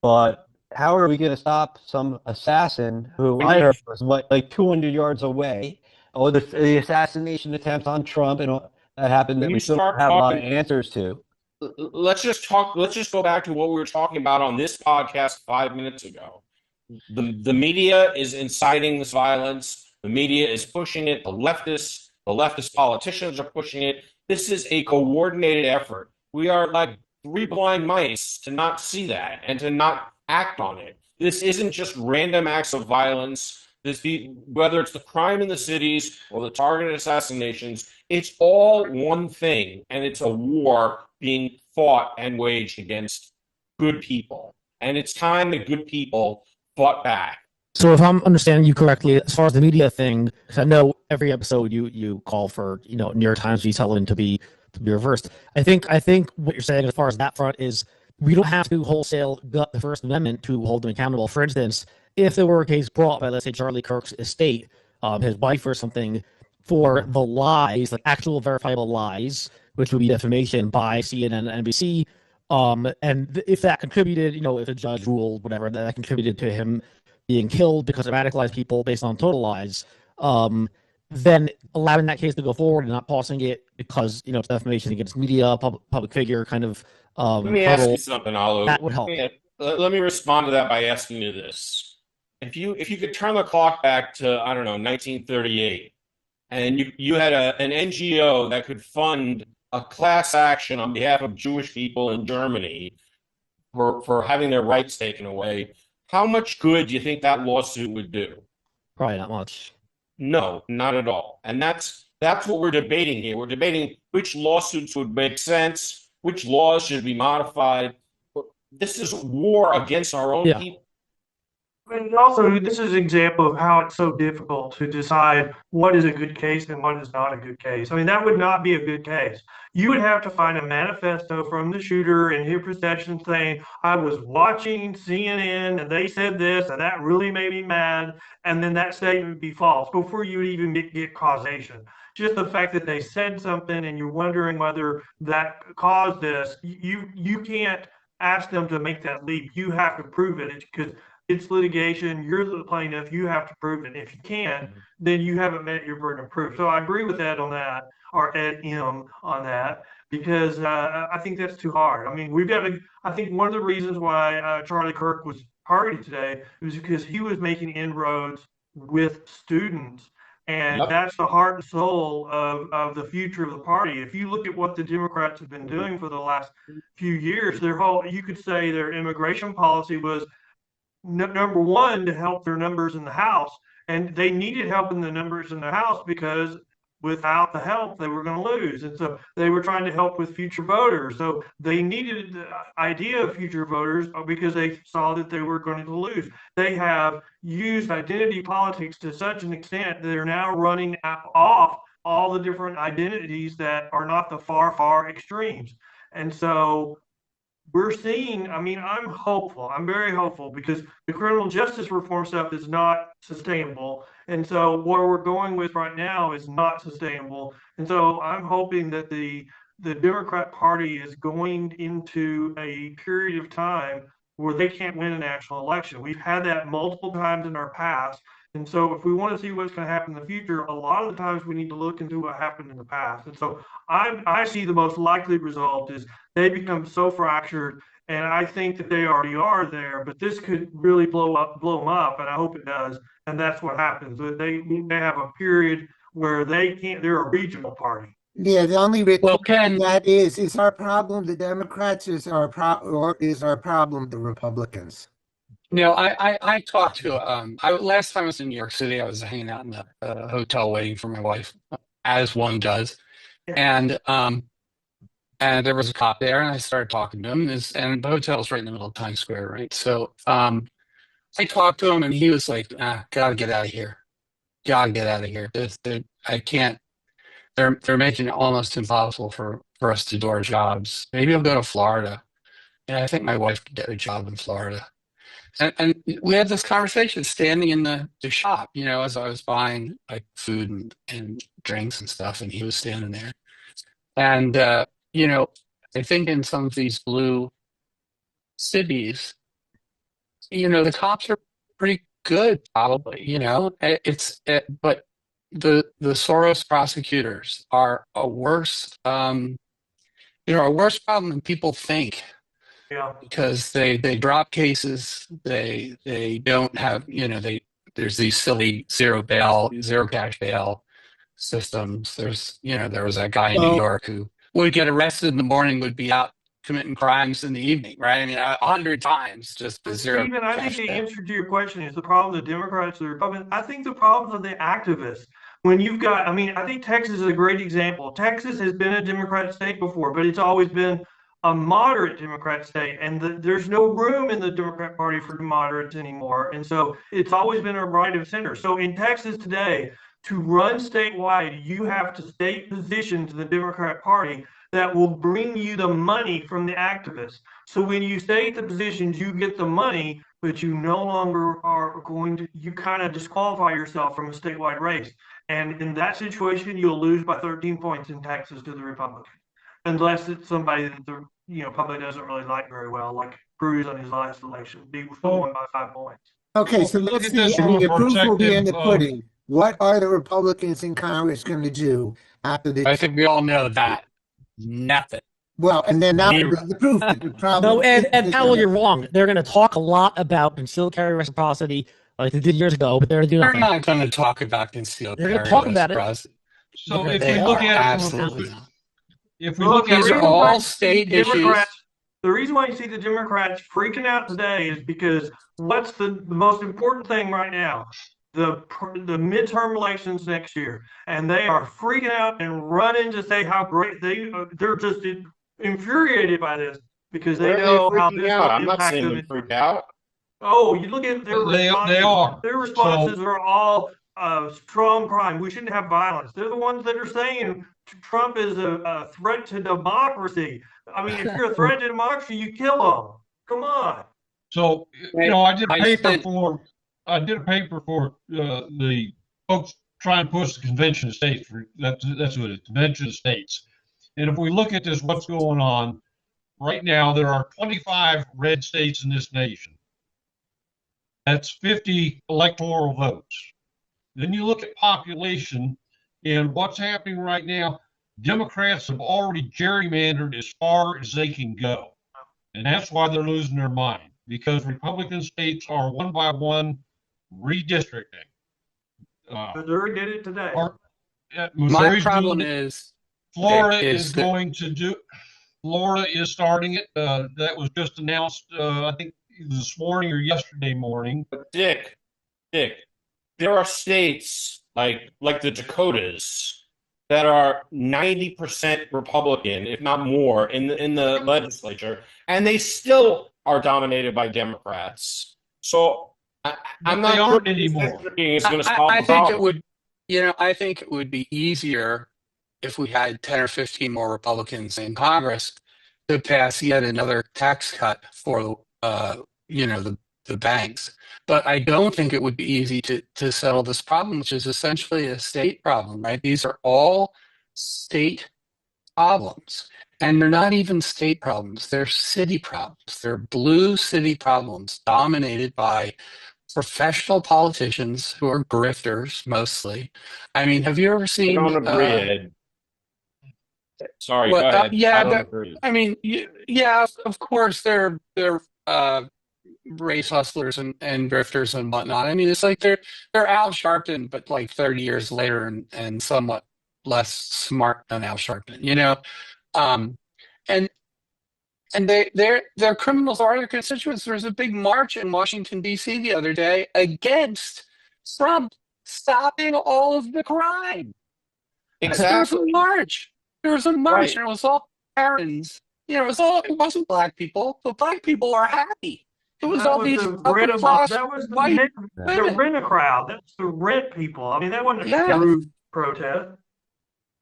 but how are we going to stop some assassin who I heard was like 200 yards away, or the assassination attempts on Trump and that happened that we still have a lot of answers to? Let's just go back to what we were talking about on this podcast 5 minutes ago. The media is inciting this violence. The media is pushing it. The leftist politicians are pushing it. This is a coordinated effort. We are like three blind mice to not see that and to not act on it. This isn't just random acts of violence. Whether it's the crime in the cities or the targeted assassinations, it's all one thing, and it's a war being fought and waged against good people. And it's time that good people fought back. So if I'm understanding you correctly, as far as the media thing, because I know every episode you call for New York Times retelling to be reversed. I think what you're saying as far as that front is we don't have to wholesale gut the First Amendment to hold them accountable. For instance, if there were a case brought by, let's say, Charlie Kirk's estate, his wife or something, for the lies, like actual verifiable lies, which would be defamation by CNN and NBC, and if that contributed, if a judge ruled whatever that contributed to him being killed because of radicalized people based on total lies, then allowing that case to go forward and not pausing it because it's defamation against media, public figure kind of. Let me ask you something, Alu. That would help. Let me respond to that by asking you this: if you could turn the clock back to 1938, and you had an NGO that could fund a class action on behalf of Jewish people in Germany for having their rights taken away, how much good do you think that lawsuit would do? Probably not much. No, not at all. And that's what we're debating here. We're debating which lawsuits would make sense, which laws should be modified. this is war against our own Yeah. people. And also, this is an example of how it's so difficult to decide what is a good case and what is not a good case. I mean, that would not be a good case. You would have to find a manifesto from the shooter in his possession saying, I was watching CNN and they said this and that really made me mad. And then that statement would be false before you would even get causation. Just the fact that they said something and you're wondering whether that caused this, you can't ask them to make that leap. You have to prove it because it's litigation. You're the plaintiff. You have to prove it. If you can't, then you haven't met your burden of proof. So I agree with Ed on that, or Ed M on that, because I think that's too hard. I mean, we've got to. I think one of the reasons why Charlie Kirk was targeted today was because he was making inroads with students. And Yep. that's the heart and soul of the future of the party. If you look at what the Democrats have been doing for the last few years, you could say their immigration policy was number one, to help their numbers in the House. And they needed help in the numbers in the House because without the help, they were going to lose. And so they were trying to help with future voters. So they needed the idea of future voters because they saw that they were going to lose. They have used identity politics to such an extent that they're now running off all the different identities that are not the far extremes. And so we're seeing, I mean, I'm hopeful. I'm very hopeful because the criminal justice reform stuff is not sustainable. And so what we're going with right now is not sustainable. And so I'm hoping that the Democrat Party is going into a period of time where they can't win a national election. We've had that multiple times in our past. And so if we want to see what's going to happen in the future, a lot of the times we need to look into what happened in the past. And so I see the most likely result is they become so fractured, and I think that they already are there, but this could really blow them up, and I hope it does. And that's what happens. They have a period where they're a regional party. Yeah, the only Well, Ken, that is our problem the Democrats, or is our problem the Republicans? I talked to last time I was in New York City, I was hanging out in the hotel waiting for my wife, as one does, and there was a cop there, and I started talking to him, and the hotel's right in the middle of Times Square, right? So I talked to him, and he was like, "Gotta get out of here, gotta get out of here. I can't. They're making it almost impossible for us to do our jobs. Maybe I'll go to Florida." And I think my wife could get a job in Florida. And we had this conversation standing in the shop, as I was buying like food and drinks and stuff, and he was standing there. And I think in some of these blue cities, the cops are pretty good, probably. But the Soros prosecutors are a worse problem than people think. Yeah. Because they drop cases, they don't have, there's these silly zero cash bail systems. There was that guy in New York who would get arrested in the morning, would be out committing crimes in the evening, right? I mean, 100 times just the zero. Stephen, I think the answer to your question is the problem of the Democrats or the Republicans. I think the problems of the activists. When you've got, I think Texas is a great example. Texas has been a Democrat state before, but it's always been a moderate Democrat state, and there's no room in the Democrat Party for moderates anymore. And so it's always been a right of center. So in Texas today, to run statewide, you have to state positions in the Democrat Party that will bring you the money from the activists. So when you state the positions, you get the money, but you no longer are you kind of disqualify yourself from a statewide race. And in that situation, you'll lose by 13 points in Texas to the Republicans. Unless it's somebody that the public doesn't really like very well, like Cruz on his last election. He won by 5 points. Okay, so let's see. And the proof will be in the pudding. What are the Republicans in Congress going to do after the? I think we all know that. Nothing. Well, and then now the proof. The problem. No, and Powell, you're wrong. They're going to talk a lot about concealed carry reciprocity, like they did years ago, but they're going to do nothing. They're not going to talk about concealed carry. They're going to talk about it. So if we look at absolutely not. If we look at these are all state issues. The reason why you see the Democrats freaking out today is because what's the most important thing right now? The midterm elections next year, and they are freaking out and running to say how great they're just infuriated by this. because Where they are they know how freaking this out? will I'm not impact seeing them. them freak out. Oh, you look at their responses. They are. Their responses are all strong crime. We shouldn't have violence. They're the ones that are saying Trump is a threat to democracy. I mean, if you're a threat to democracy, you kill them. Come on. So, I did a I paper spent- for the folks trying to push the Convention of States. That's what it is, Convention of States. And if we look at this, what's going on right now, there are 25 red states in this nation. That's 50 electoral votes. Then you look at population and what's happening right now. Democrats have already gerrymandered as far as they can go. And that's why they're losing their mind, because Republican states are one by one redistricting. Missouri did it today. My Missouri's problem doing it. is Florida is is that- going to do. Florida is starting it. That was just announced, I think, this morning or yesterday morning. But Dick, there are states like the Dakotas that are 90% Republican, if not more, in the legislature, and they still are dominated by Democrats. So I'm But they not aren't sure anymore. redistricting is going to solve I the think problem. it would, I think it would be easier if we had 10 or 15 more Republicans in Congress to pass yet another tax cut for, the banks. But I don't think it would be easy to settle this problem, which is essentially a state problem, right? These are all state problems. And they're not even state problems, they're city problems. They're blue city problems dominated by professional politicians who are grifters mostly. I mean, have you ever I seen? don't agree, Ed. Sorry, Well, go ahead. yeah, I don't agree. I mean, yeah, of course they're race hustlers and grifters and whatnot. I mean, it's like they're Al Sharpton, but like 30 years later and somewhat less smart than Al Sharpton, um, and they're criminals are their constituents. There was a big march in Washington D.C. the other day against Trump stopping all of the crime. There was a Exactly. march. There was a march, Right. and it was all Karens. It wasn't black people, but black people are happy. It was That all was these the upper rent, class that was the white the rent a crowd. That's the rent people. I mean, that wasn't a Yeah. true protest.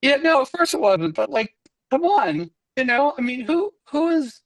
Yeah, no, of course it wasn't. But like, come on, I mean, who is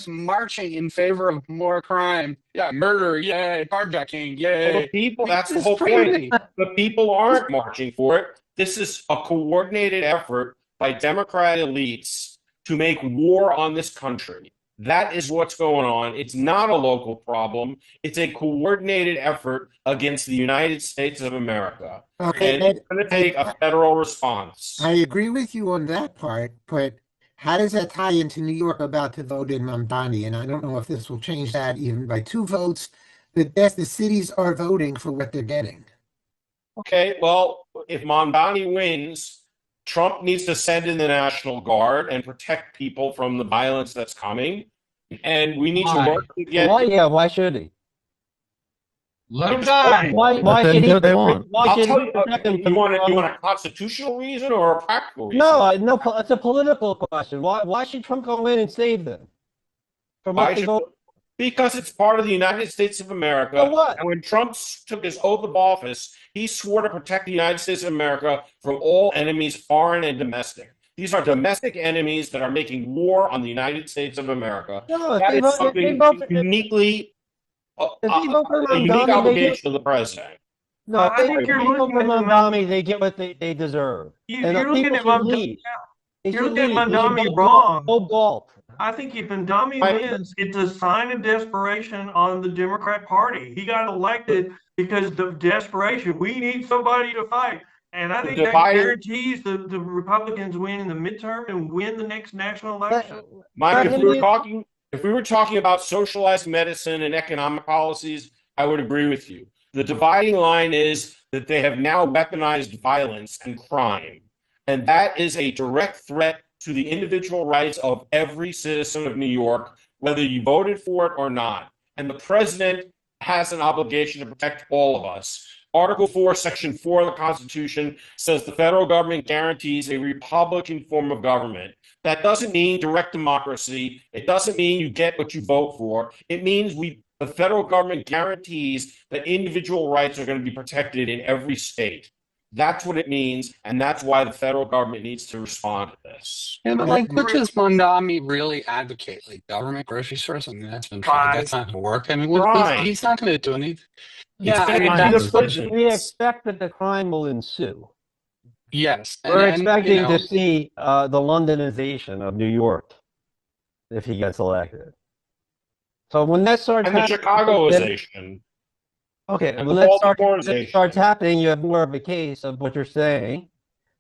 marching in favor of more crime? Yeah, murder, yay, carjacking, Well, the yay. people, that's the It's whole crazy. point. The people aren't marching for it. This is a coordinated effort by Democrat elites to make war on this country. That is what's going on. It's not a local problem. It's a coordinated effort against the United States of America. Okay, And Ed, it's going to take a federal response. I agree with you on that part, but how does that tie into New York about to vote in Mamdani? And I don't know if this will change that even by 2 votes. The cities are voting for what they're getting. Okay, well, if Mondani wins, Trump needs to send in the National Guard and protect people from the violence that's coming. And we need Why? to work to get. Why should he? Let them die. Why them should do he? what they want. Why I'll should tell he you, protect them you want from- a constitutional reason or a practical reason? No, it's a political question. Why should Trump go in and save them? From Why what they should- vote? Because it's part of the United States of America. So what? And when Trump took his oath of office, he swore to protect the United States of America from all enemies, foreign and domestic. These are domestic enemies that are making war on the United States of America. No, if That they is vote, if something they vote, if uniquely they vote for a unique Mamdani, they obligation of the president. no, if I they think you're vote for looking at the Mamdani, they get what they deserve. And the You're looking people at should Mamdani. leave. They You're should looking at leave. They should Mamdani vote wrong. Go Galt. I think if Mamdani I- wins, it's a sign of desperation on the Democrat Party. He got elected because of desperation. We need somebody to fight. And I think that Dividing- guarantees the Republicans win in the midterm and win the next national election. Mike, if But- we were talking about socialized medicine and economic policies, I would agree with you. The dividing line is that they have now weaponized violence and crime. And that is a direct threat to the individual rights of every citizen of New York, whether you voted for it or not. And the president has an obligation to protect all of us. Article 4, Section 4 of the Constitution says the federal government guarantees a Republican form of government. That doesn't mean direct democracy. It doesn't mean you get what you vote for. It means the federal government guarantees that individual rights are going to be protected in every state. That's what it means, and that's why the federal government needs to respond to this. And like, what does Mondami really advocate? Like government grocery stores? I mean, that's been tried. That's not going to work. I mean, he's not going to do anything. Yeah, I mean, we expect that the crime will ensue. Yes, we're expecting to see the Londonization of New York if he gets elected. So when that starts happening, the Chicagoization. Okay, when that starts happening, you have more of a case of what you're saying.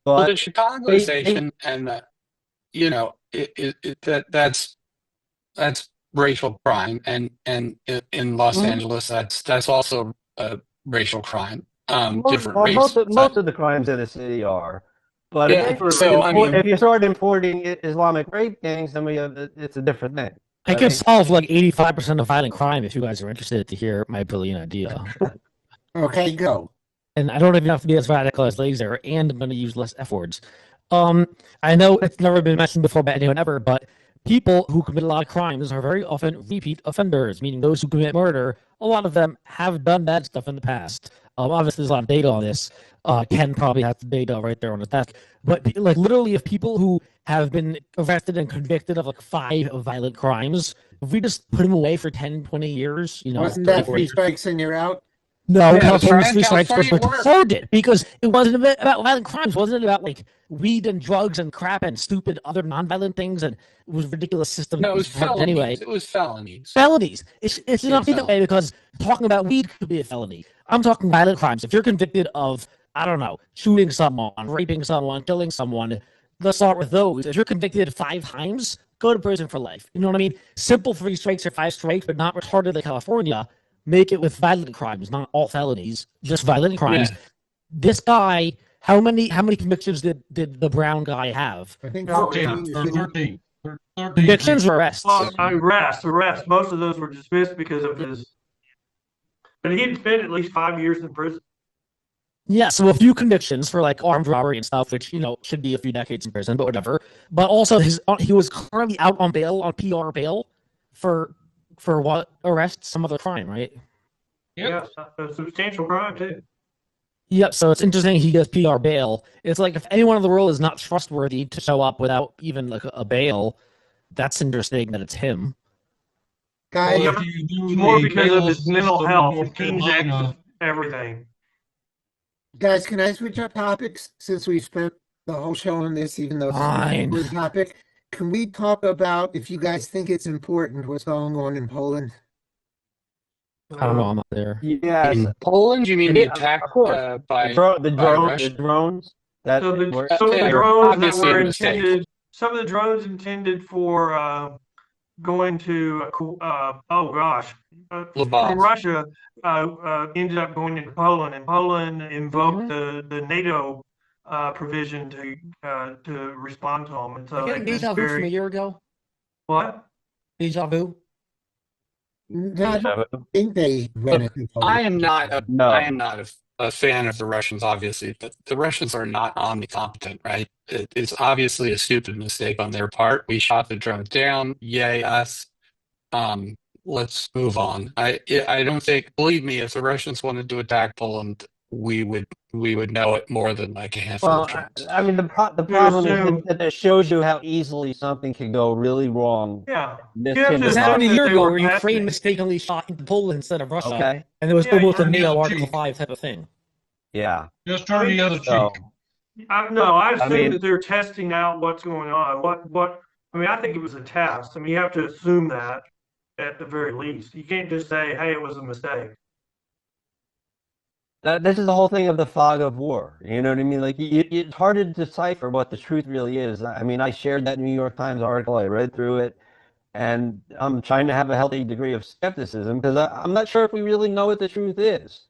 But the Chicagoization and that's racial crime, and in Los Angeles, that's also a racial crime. Different race. Most of the crimes in the city are. But if you start importing Islamic rape gangs, then it's a different thing. I could solve like 85% of violent crime if you guys are interested to hear my brilliant idea. Okay, go. And I don't even have to be as radical as Laser, and I'm going to use less F words. I know it's never been mentioned before by anyone ever, but people who commit a lot of crimes are very often repeat offenders, meaning those who commit murder, a lot of them have done bad stuff in the past. Obviously, there's a lot of data on this. Ken probably has the data right there on his desk. But like literally, if people who have been arrested and convicted of like 5 violent crimes, if we just put them away for 10, 20 years, wasn't that 3 strikes and you're out? No, California's 3 strikes was withholded because it wasn't about violent crimes. It wasn't about like weed and drugs and crap and stupid other nonviolent things, and it was a ridiculous system. No, it was felonies. Anyway. It was felonies. Felonies. It's not that way because talking about weed could be a felony. I'm talking violent crimes. If you're convicted of, I don't know, shooting someone, raping someone, killing someone, let's start with those. If you're convicted 5 times, go to prison for life. You know what I mean? Simple 3 strikes or 5 strikes, but not retarded like California. Make it with violent crimes, not all felonies, just violent crimes. Yeah. This guy, how many convictions did the brown guy have? I think 13. Convictions or arrests? Arrests. Most of those were dismissed because of his. But he'd spent at least 5 years in prison. Yeah, so a few convictions for like armed robbery and stuff, which should be a few decades in prison, but whatever. But also he was currently out on bail, on PR bail, for what arrest? Some other crime, right? Yeah, a substantial crime too. Yep, so it's interesting he gets PR bail. It's like if anyone in the world is not trustworthy to show up without even like a bail, that's interesting that it's him. Guys, more because of his mental health, everything. Guys, can I switch up topics since we spent the whole show on this, even though it's a good topic? Can we talk about, if you guys think it's important, what's going on in Poland? I don't know, I'm not there. Yes. In Poland, you mean the attack by the drones? Some of the drones intended for going to from Russia ended up going into Poland, and Poland invoked the NATO provision to respond to them. And so deja vu from a year ago. What? Deja vu. I think they ran it. I am not a fan of the Russians, obviously, but the Russians are not omnicompetent, right? It's obviously a stupid mistake on their part. We shot the drones down. Yay, us. Let's move on. I don't think, believe me, if the Russians wanted to attack Poland, we would know it more than like a handful of drones. I mean, the problem is that it shows you how easily something can go really wrong. Yeah. This happened a year ago where Ukraine mistakenly shot into Poland instead of Russia. Okay. And it was almost a NATO Article 5 type of thing. Yeah. Just turn the other cheek. I assume that they're testing out what's going on. I think it was a test. I mean, you have to assume that at the very least. You can't just say, hey, it was a mistake. This is the whole thing of the fog of war. You know what I mean? Like, it's hard to decipher what the truth really is. I mean, I shared that New York Times article. I read through it, and I'm trying to have a healthy degree of skepticism because I'm not sure if we really know what the truth is.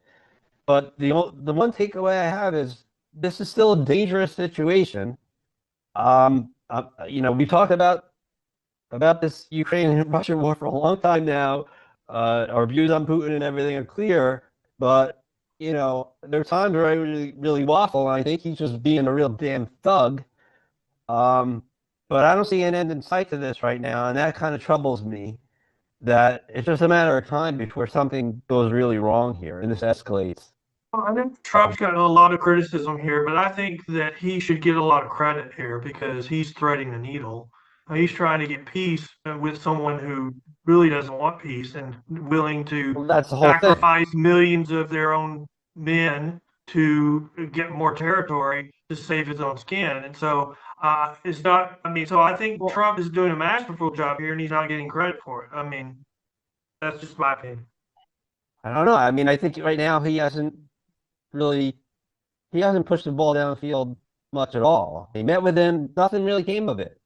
But the one takeaway I have is this is still a dangerous situation. We talked about this Ukraine and Russian war for a long time now. Our views on Putin and everything are clear, but you know, there are times where I really, really waffle, and I think he's just being a real damn thug. Um, but I don't see an end in sight to this right now, and that kind of troubles me. That it's just a matter of time before something goes really wrong here, and this escalates. Well, I think Trump's gotten a lot of criticism here, but I think that he should get a lot of credit here because he's threading the needle. He's trying to get peace with someone who really doesn't want peace and willing to Well, that's the whole thing. sacrifice millions of their own men to get more territory to save his own skin. And so it's not, I mean, so I think Well, Trump is doing a masterful job here and he's not getting credit for it. I mean, that's just my opinion. I don't know. I mean, I think right now really he hasn't pushed the ball downfield much at all. He met with him, nothing really came of it.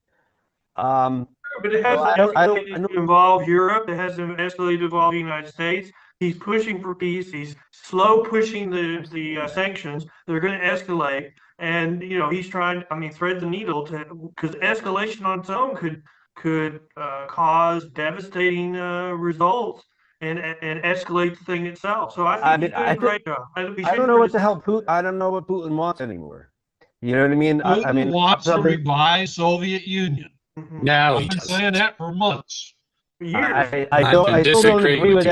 Um, But it so hasn't I escalated to don't. involve Europe. It hasn't escalated to involve the United States. He's pushing for peace. He's slow pushing the sanctions. They're going to escalate, and he's trying. I mean, thread the needle to because escalation on its own could cause devastating results and escalate the thing itself. So I I think mean, he's doing a great job. We I don't shouldn't know what the criticize. hell Putin. I don't know what Putin wants anymore. You know what I mean? I Putin mean, wants to somebody. revive Soviet Union. Mhm. Now he I've been does. saying that for months. For years. I've been I still don't disagreeing agree with with you.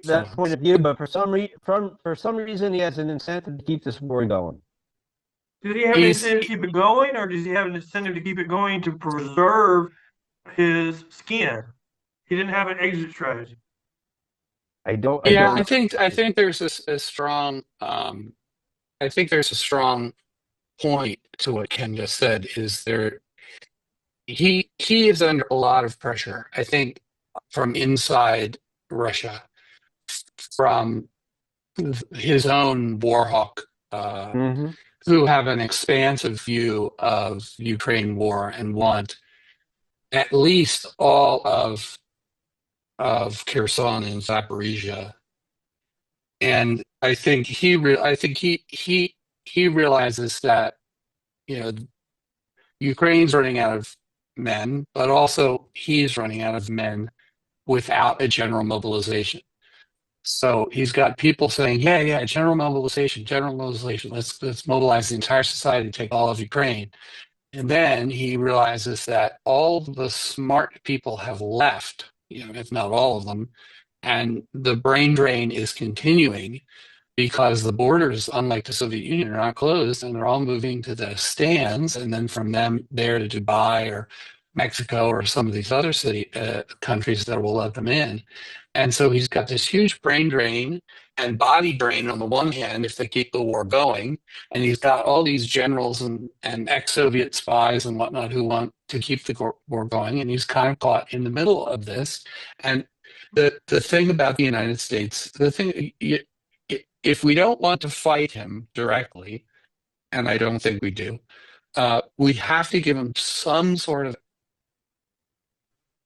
that point of view, but for some reason he has an incentive to keep this war going. Does he have an He's incentive to keep it going, or does he have an incentive to keep it going to preserve his skin? He didn't have an exit strategy. I Yeah, don't. I think there's a strong I think there's a strong point to what Ken just said. Is there he is under a lot of pressure. I think from inside Russia, from his own war hawk, Hmm. who have an expansive view of Ukraine war and want at least all of Kherson and Zaporizhia. And I think he realizes that you know Ukraine's running out of men, but also he's running out of men without a general mobilization. So he's got people saying, "Yeah, yeah, general mobilization, general mobilization. Let's mobilize the entire society, take all of Ukraine." And then he realizes that all the smart people have left, if not all of them, and the brain drain is continuing because the borders, unlike the Soviet Union, are not closed, and they're all moving to the stands, and then from them there to Dubai or Mexico or some of these other countries that will let them in. And so he's got this huge brain drain and body drain on the one hand if they keep the war going, and he's got all these generals and ex-Soviet spies and whatnot who want to keep the war going, and he's kind of caught in the middle of this. And the thing about the United States, if we don't want to fight him directly, and I don't think we do, we have to give him some sort of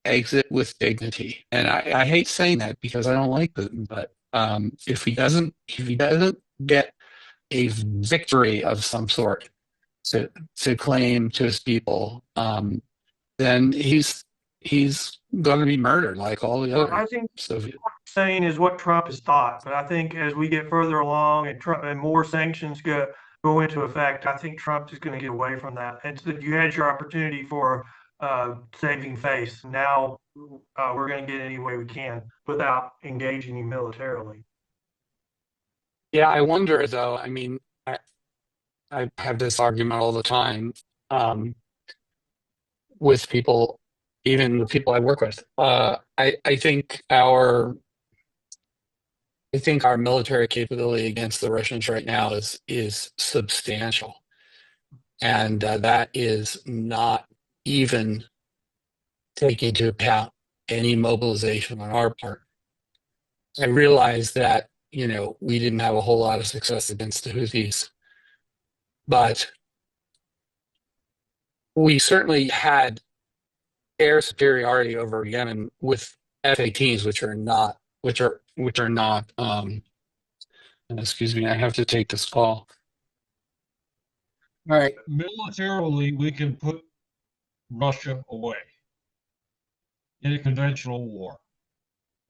exit with dignity. And I hate saying that because I don't like Putin, but if he doesn't get a victory of some sort to claim to his people, then he's going to be murdered like all the Well, other I think Soviet. what I'm saying is what Trump has thought, but I think as we get further along and Trump and more sanctions go into effect, I think Trump is going to get away from that. And so you had your opportunity for saving face. Now we're going to get any way we can without engaging you militarily. Yeah, I wonder though. I mean, I have this argument all the time with people, even the people I work with. I think our military capability against the Russians right now is substantial, and that is not even taking into account any mobilization on our part. I realize that we didn't have a whole lot of success against the Houthis, but we certainly had air superiority over Yemen with F-18s, which are not. Excuse me, I have to take this call. All right. Militarily, we can put Russia away in a conventional war.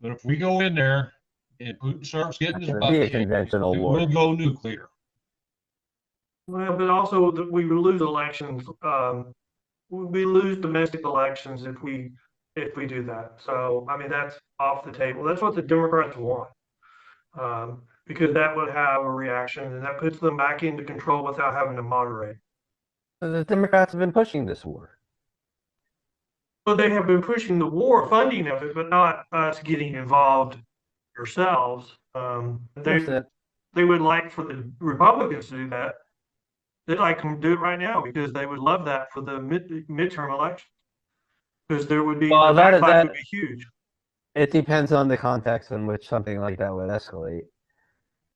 But if we go in there, and Putin starts getting his It's butt gonna be a kicked, conventional it war. will go nuclear. Well, but also we would lose elections. We lose domestic elections if we do that. So I mean that's off the table. That's what the Democrats want, because that would have a reaction, and that puts them back into control without having to moderate. The Democrats have been pushing this war. But they have been pushing the war funding of it, but not us getting involved ourselves. Understand? They would like for the Republicans to do that. They'd like them to do it right now because they would love that for the midterm election. Because there would be Well, the backlash that would be huge. it depends on the context in which something like that would escalate.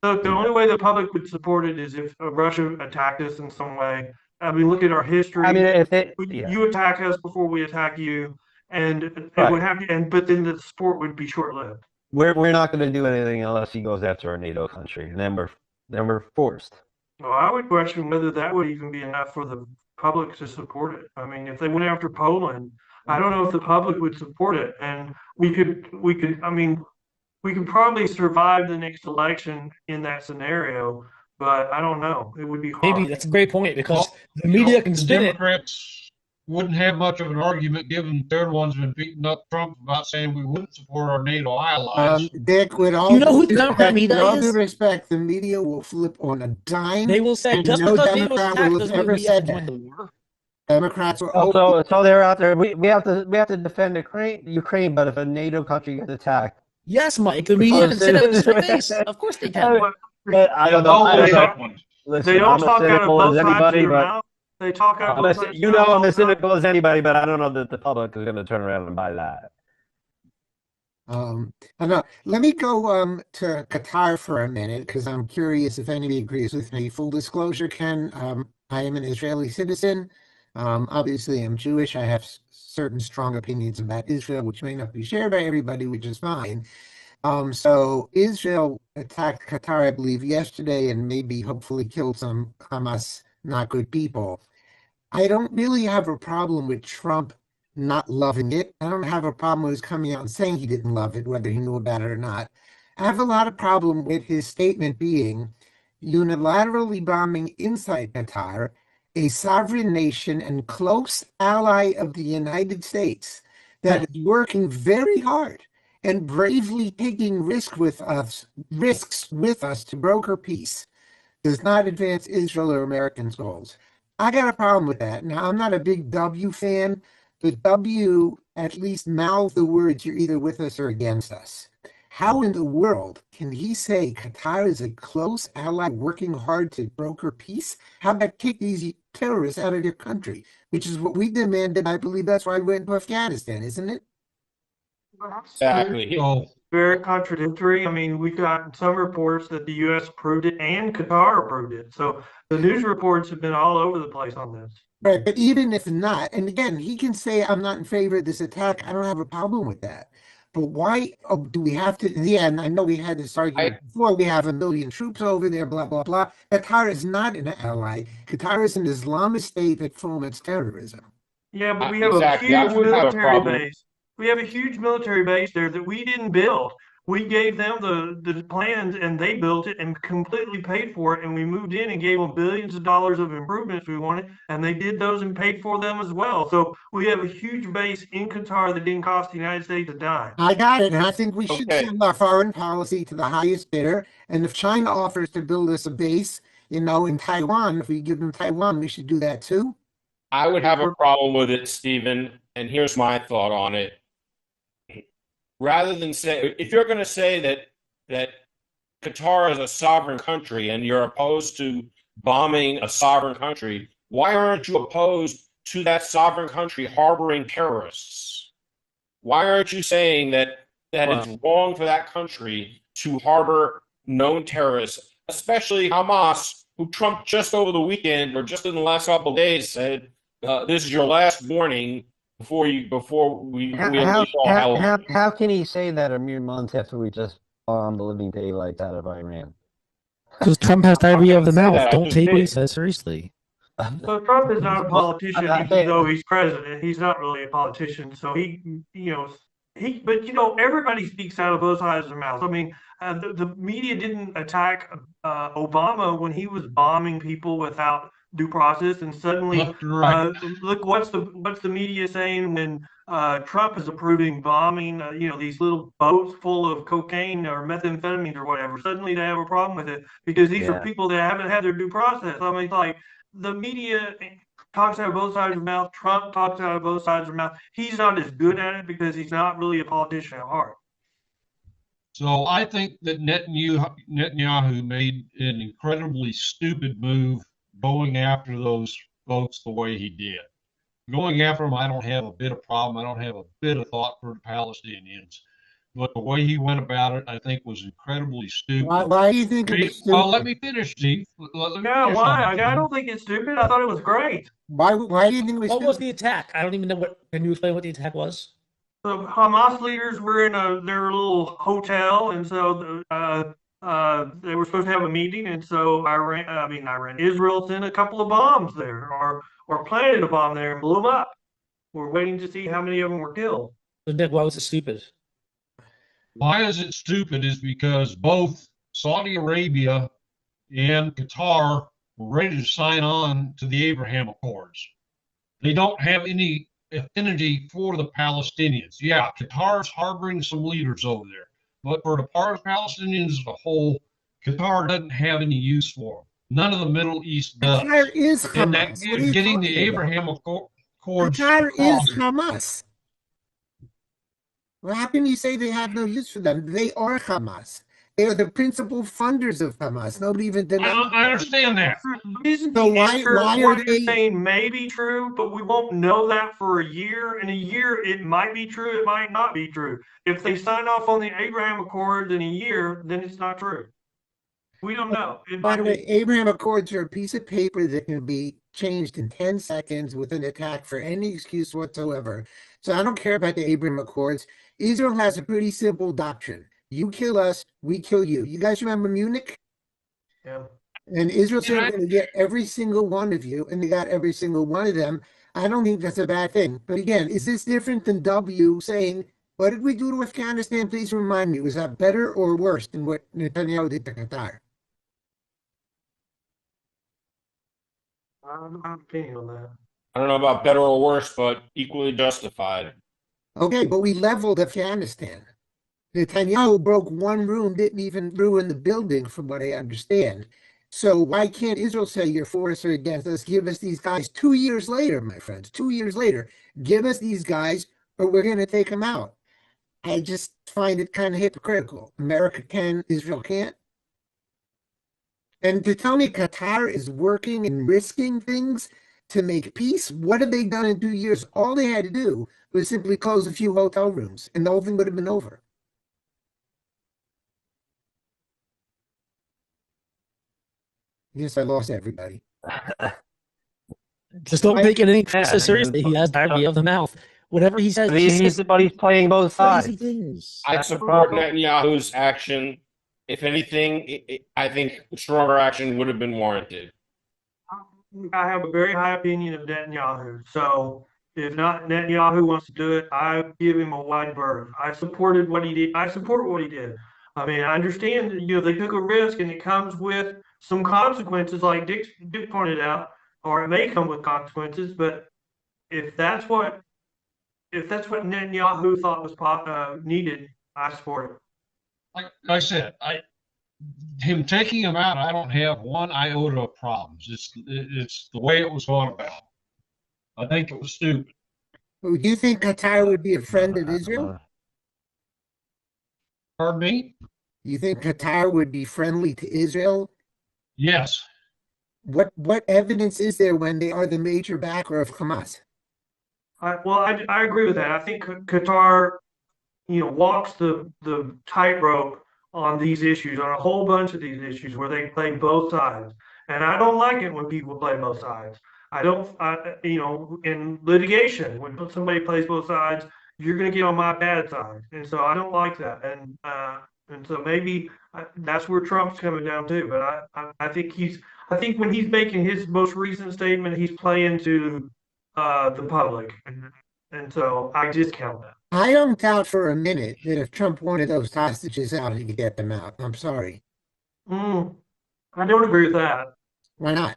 Look, the only way the public would support it is if Russia attacked us in some way. I mean, look at our history. I mean, if it, yeah, You attack us before we attack you, and it Right. would have, but then the support would be short-lived. we're not going to do anything unless he goes after a NATO country, and then we're forced. Well, I would question whether that would even be enough for the public to support it. I mean, if they went after Poland, I don't know if the public would support it. And I mean, we could probably survive the next election in that scenario, but I don't know. It would be hard. Maybe that's a great point because Well, the media can the spin it. Democrats wouldn't have much of an argument given they're the ones been beating up Trump about saying we wouldn't support our NATO allies. Dick, with all You know who due the Democrat respect, media with all due is? respect, the media will flip on a dime. They will say And just no because NATO Democrat attacked will us, have ever we said join that. the war. Democrats are So they're out there. We have to defend Ukraine, but if a NATO country gets attacked, Yes, Mike. The media can say that to their face. Of course they can. but I don't know. All I those don't know. up ones. Listen, They don't I'm as talk out of cynical both as sides of anybody, their but mouth. They talk out of both sides. you know I'm as cynical as anybody, but I don't know that the public is going to turn around and buy that. I know. Let me go to Qatar for a minute because I'm curious if anybody agrees with me. Full disclosure, Ken, I am an Israeli citizen. Obviously, I'm Jewish. I have certain strong opinions about Israel, which may not be shared by everybody, which is fine. So Israel attacked Qatar, I believe, yesterday and maybe hopefully killed some Hamas not good people. I don't really have a problem with Trump not loving it. I don't have a problem with his coming out and saying he didn't love it, whether he knew about it or not. I have a lot of problem with his statement being unilaterally bombing inside Qatar, a sovereign nation and close ally of the United States that is working very hard and bravely taking risks with us to broker peace, does not advance Israel or Americans' goals. I got a problem with that. Now, I'm not a big W fan, but W at least mouth the words, you're either with us or against us. How in the world can he say Qatar is a close ally working hard to broker peace? How about kick these terrorists out of their country, which is what we demanded. I believe that's why we went to Afghanistan, isn't it? Exactly. So Very contradictory. I mean, we got some reports that the U.S. approved it and Qatar approved it. So the news reports have been all over the place on this. Right, but even if not, and again, he can say, I'm not in favor of this attack. I don't have a problem with that. But why do we have to, in the end, I know we had this argument before, we have 1 million troops over there, blah, blah, blah. Qatar is not an ally. Qatar is an Islamist state that foments terrorism. Yeah, but we have Exactly. I a huge wouldn't have a military problem. base. We have a huge military base there that we didn't build. We gave them the plans and they built it and completely paid for it. And we moved in and gave them billions of dollars of improvements we wanted. And they did those and paid for them as well. So we have a huge base in Qatar that didn't cost the United States a dime. I got it. And I think we should Okay. send our foreign policy to the highest bidder. And if China offers to build us a base, in Taiwan, if we give them Taiwan, we should do that too. I would have a problem with it, Stephen, and here's my thought on it. Rather than say, if you're going to say that Qatar is a sovereign country and you're opposed to bombing a sovereign country, why aren't you opposed to that sovereign country harboring terrorists? Why aren't you saying that it's wrong for that country to harbor known terrorists, especially Hamas, who Trump just over the weekend or just in the last couple of days said, this is your last warning before we unleash all hell. How can he say that a mere month after we just bombed the living daylights out of Iran? Because Trump has diarrhea of the say mouth. that. I Don't just take what he did. says seriously. So Trump is not a politician, I- even though he's president. He's not really a politician. So he but you know, everybody speaks out of both sides of their mouth. I mean, the media didn't attack Obama when he was bombing people without due process, and suddenly, Left and right. look what's the media saying when Trump is approving bombing, you know, these little boats full of cocaine or methamphetamines or whatever. Suddenly, they have a problem with it because these are Yeah. people that haven't had their due process. I mean, it's like the media talks out of both sides of his mouth. Trump talks out of both sides of his mouth. He's not as good at it because he's not really a politician at heart. So I think that Netanyahu made an incredibly stupid move going after those folks the way he did. Going after them, I don't have a bit of problem. I don't have a bit of thought for the Palestinians. But the way he went about it, I think, was incredibly stupid. Why do you think it was stupid? Well, let me finish, Chief. Let me Yeah, finish why? on that. I don't think it's stupid. I thought it was great. Why do you think it was What was stupid? the attack? I don't even know what. Can you explain what the attack was? The Hamas leaders were in their little hotel, and so they were supposed to have a meeting, and so Israel sent a couple of bombs there, or planted a bomb there and blew them up. We're waiting to see how many of them were killed. So Nick, why was it stupid? Why is it stupid is because both Saudi Arabia and Qatar were ready to sign on to the Abraham Accords. They don't have any affinity for the Palestinians. Yeah, Qatar's harboring some leaders over there, but for the Palestinians as a whole, Qatar doesn't have any use for them. None of the Middle East does. Qatar is And that Hamas. What are you getting the talking about? Abraham Accords Qatar is across- Hamas. Well, how can you say they have no use for them? They are Hamas. They are the principal funders of Hamas. Nobody even denies. I understand that. Isn't So the why answer are what you're they? saying may be true, but we won't know that for a year. In a year, it might be true, it might not be true. If they sign off on the Abraham Accords in a year, then it's not true. We don't know. It By might the be. way, Abraham Accords are a piece of paper that can be changed in 10 seconds with an attack for any excuse whatsoever. So I don't care about the Abraham Accords. Israel has a pretty simple doctrine. You kill us, we kill you. You guys remember Munich? Yeah. And Israel said, Yeah, we're going to get every single one of you, and they got every single one of them. I don't think that's a bad thing. But again, is this different than W saying, what did we do to Afghanistan? Please remind me. Was that better or worse than what Netanyahu did to Qatar? I don't have an opinion on that. I don't know about better or worse, but equally justified. Okay, but we leveled Afghanistan. Netanyahu broke one room, didn't even ruin the building, from what I understand. So why can't Israel say you're for us or against us? Give us these guys 2 years later, my friends. 2 years later, give us these guys, or we're going to take them out. I just find it kind of hypocritical. America can, Israel can't. And to tell me Qatar is working and risking things to make peace, what have they done in 2 years? All they had to do was simply close a few hotel rooms, and the whole thing would have been over. Yes, I lost everybody. Just don't take anything Yeah, so seriously. He has diarrhea of the mouth. Whatever he says, he says But he's playing both crazy sides. things. I support Netanyahu's action. If anything, I think stronger action would have been warranted. I have a very high opinion of Netanyahu. So if not Netanyahu wants to do it, I give him a wide berth. I supported what he did. I support what he did. I mean, I understand that, you know, they took a risk and it comes with some consequences, like Dick pointed out, or it may come with consequences. But if that's what Netanyahu thought was needed, I support it. Like I said, him taking him out, I don't have one iota of problems. It's the way it was going about. I think it was stupid. Do you think Qatar would be a friend of Israel? Pardon me? You think Qatar would be friendly to Israel? Yes. What evidence is there when they are the major backer of Hamas? I agree with that. I think Qatar, you know, walks the tightrope on these issues, on a whole bunch of these issues where they play both sides. And I don't like it when people play both sides. You know, in litigation, when somebody plays both sides, you're going to get on my bad side. And so I don't like that. And so maybe that's where Trump's coming down too. But I think when he's making his most recent statement, he's playing to the public. And so I discount that. I don't doubt for a minute that if Trump wanted those hostages out, he could get them out. I'm sorry. Mm, I don't agree with that. Why not?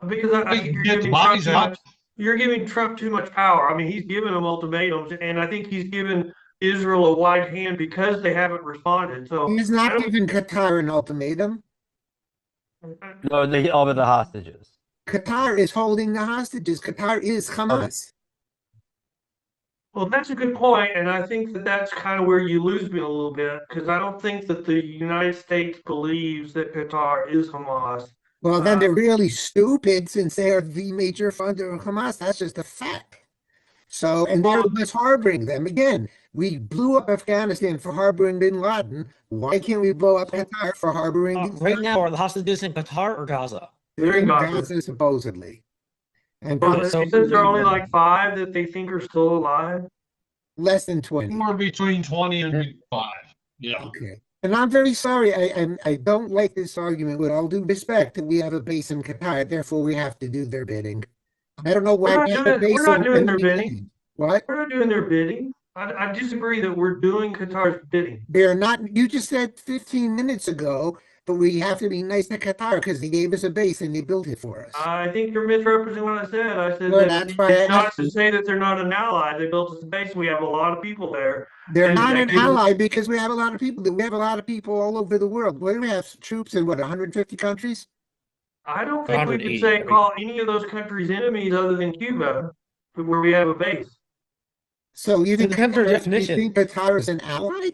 Because I think Get the bodies out. you're giving Trump too much power. I mean, he's given them ultimatums, and I think he's given Israel a wide hand because they haven't responded. So He's I not don't. giving Qatar an ultimatum. No, they over the hostages. Qatar is holding the hostages. Qatar is Hamas. Well, that's a good point, and I think that that's kind of where you lose me a little bit because I don't think that the United States believes that Qatar is Hamas. Well, then they're really stupid since they are the major funder of Hamas. That's just a fact. So, and they're just harboring them. Again, we blew up Afghanistan for harboring bin Laden. Why can't we blow up Qatar for harboring these Right guys? now, are the hostages in Qatar or Gaza? They're in Gaza. Gaza, supposedly. And Well, so- it says there are only like 5 that they think are still alive. less than 20. Somewhere between 20 and 5. Yeah. Okay. And I'm very sorry. I don't like this argument with all due respect that we have a base in Qatar, therefore we have to do their bidding. I don't know why We're we not have a doing- base we're not in doing their enemy bidding. land. What? We're not doing their bidding. I disagree that we're doing Qatar's bidding. They're not, you just said 15 minutes ago, but we have to be nice to Qatar because they gave us a base and they built it for us. I think you're misrepresenting what I said. I said Well, that that's why I it's not asked to you. say that they're not an ally. They built us a base. We have a lot of people there. They're and not they an give us- ally because we have a lot of people. We have a lot of people all over the world. What do we have? Troops in what, 150 countries? I don't think we could 180, say I think. call any of those countries enemies other than Cuba, where we have a base. So you think depends on your Qatar, you definition. think Qatar is an ally?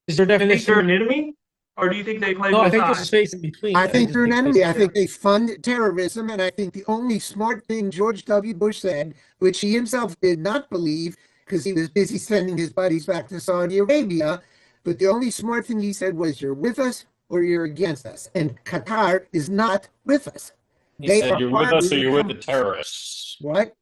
Is there Do you think they're definition? an enemy, or do you think they play No, I both think there's a sides? space in between. I think they're an there's a enemy. space I think they fund terrorism, and I think the only smart thing George W. Bush said, which he himself did not believe because he was busy sending his buddies back to Saudi Arabia, but the only smart thing he said was, "You're with us or you're against us." And Qatar is not with us. He They said are you're with us or harboring you're with the Hamas. terrorists. What?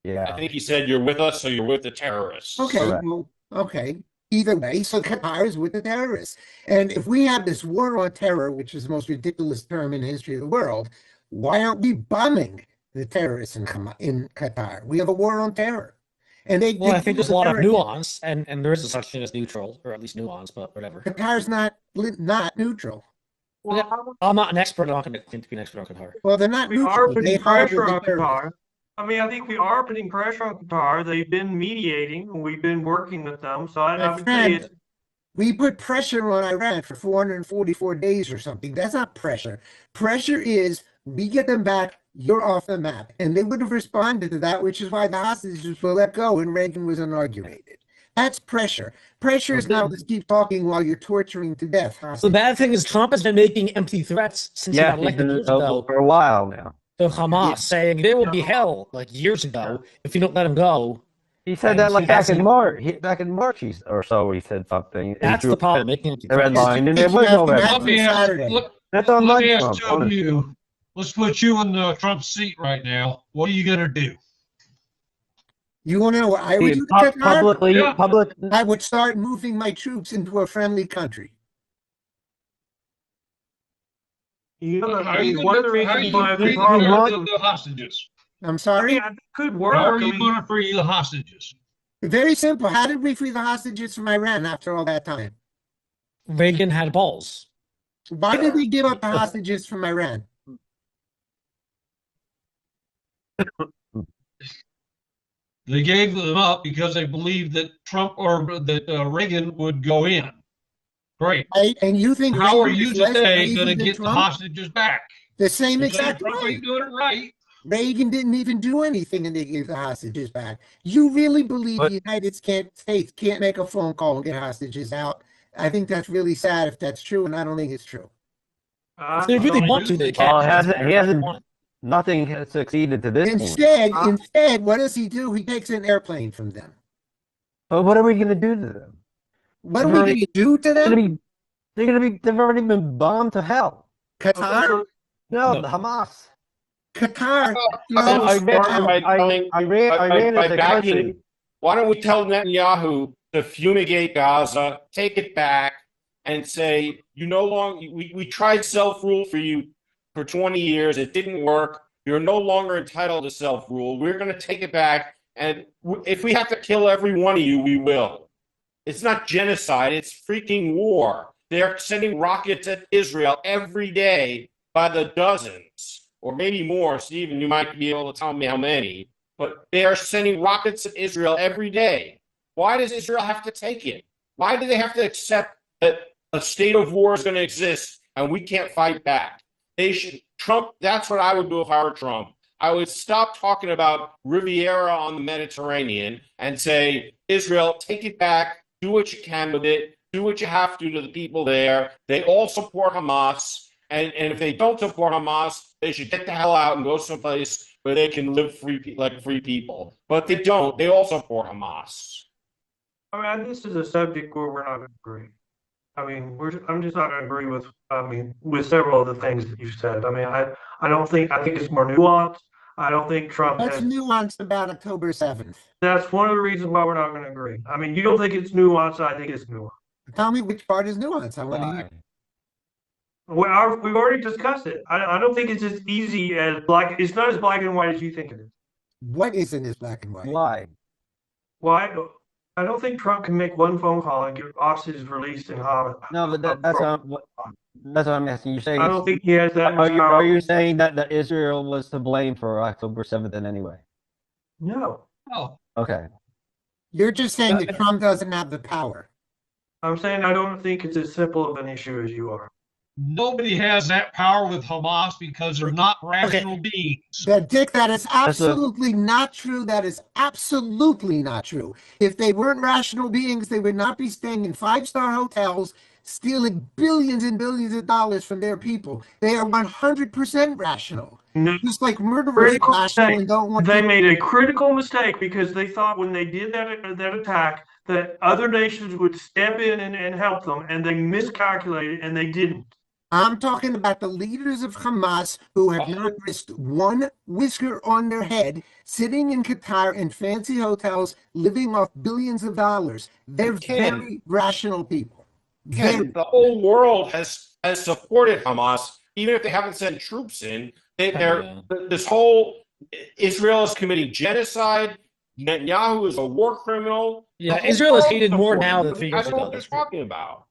I Yeah. think he said you're with us or you're with the terrorists. Okay, Correct. well, okay. Either way, so Qatar is with the terrorists. And if we have this war on terror, which is the most ridiculous term in the history of the world, why aren't we bombing the terrorists in Qatar? We have a war on terror. And Well, I think there's a lot of terror- nuance, and there is a such thing as neutral, or at least nuance, but whatever. Qatar's not neutral. I'm not an expert. I'm not going to claim to be an expert on Qatar. Well, they're not We neutral. are They putting harbor pressure the on terrorists. Qatar. I mean, I think we are putting pressure on Qatar. They've been mediating, and we've been working with them. So I My would say friend, it's we put pressure on Iran for 444 days or something. That's not pressure. Pressure is we get them back, you're off the map. And they would have responded to that, which is why the hostages were let go and Reagan was inaugurated. That's pressure. Pressure is not let's keep talking while you're torturing to death. The bad thing is Trump has been making empty threats since he Yeah, got he's elected been years ago for a while now. to Hamas, saying there will be hell like years ago if you don't let him go. He said And that like he back hasn't- in March. Back in March or so, he said something. That's He the drew problem, making empty the red threats. line, and there Did you was have no the red map? line. Let me ask, Saturday. let, That's on let me my ask two of you. Let's put you in Trump's seat right now. What are you going to do? You want to know what I would do to Qatar? Publicly, Yeah. public. I would start moving my troops into a friendly country. you know, How are you one of the going to reasons why free Qatar the hostages? I'm I sorry? mean, it could work. How are I you mean, going to free the hostages? Very simple. How did we free the hostages from Iran after all that time? Reagan had balls. Why did we give up the hostages from Iran? They gave them up because they believed that Trump or that Reagan would go in. Great. Right? And you think How are Reagan you is less today crazy going to than get the Trump? hostages back? The same You're saying exact Trump way. ain't doing it right. Reagan didn't even do anything and they gave the hostages back. You really believe But- the United States can't make a phone call and get hostages out? I think that's really sad if that's true, and I don't think it's true. If they really want to, they can. Well, he hasn't. Nothing has succeeded to this point. Instead, what does he do? He takes an airplane from them. But what are we going to do to them? What are we going to do to them? They've already been bombed to hell. Qatar? No, No. the Hamas. Qatar? Let's No, start by telling- Iran by is a backing- country. Why don't we tell Netanyahu to fumigate Gaza, take it back, and say, you no longer, we tried self-rule for you for 20 years. It didn't work. You're no longer entitled to self-rule. We're going to take it back. And if we have to kill every one of you, we will. It's not genocide, it's freaking war. They're sending rockets at Israel every day by the dozens, or maybe more. Stephen, you might be able to tell me how many. But they are sending rockets at Israel every day. Why does Israel have to take it? Why do they have to accept that a state of war is going to exist and we can't fight back? They should. Trump, that's what I would do if I were Trump. I would stop talking about Riviera on the Mediterranean and say, Israel, take it back, do what you can with it, do what you have to the people there. They all support Hamas. And if they don't support Hamas, they should get the hell out and go someplace where they can live like free people. But they don't. They all support Hamas. I mean, this is a subject where we're not going to agree. I mean, I'm just not going to agree with several of the things that you said. I mean, I don't think, I think it's more nuanced. I don't think Trump What's has, nuanced about October 7th? that's one of the reasons why we're not going to agree. I mean, you don't think it's nuanced, I think it's nuanced. Tell me which part is nuanced. I want to hear. We've already discussed it. I don't think it's as easy as black, it's not as black and white as you think it is. What isn't as black and white? Why? Why? I don't think Trump can make one phone call and get hostages released in Hamas. No, but that's what I'm asking. You're saying I don't think he has that much are power. you saying that Israel was to blame for October 7th in any way? No. Oh, Okay. You're just saying that Trump doesn't have the power. I'm saying I don't think it's as simple of an issue as you are. nobody has that power with Hamas because they're not rational beings. Dick, that is absolutely not true. That is absolutely not true. If they weren't rational beings, they would not be staying in five-star hotels, stealing billions and billions of dollars from their people. They are 100% rational. No. Just like murderers are rational and don't want They to. made a critical mistake because they thought when they did that attack that other nations would step in and help them, and they miscalculated and they didn't. I'm talking about the leaders of Hamas who have not risked one whisker on their head, sitting in Qatar in fancy hotels, living off billions of dollars. They're very rational people. Ken, the whole world has supported Hamas, even if they haven't sent troops in. This whole Israel is committing genocide. Netanyahu is a war criminal. Yeah, Israel is hated more now than 3 years I know ago. what they're talking about.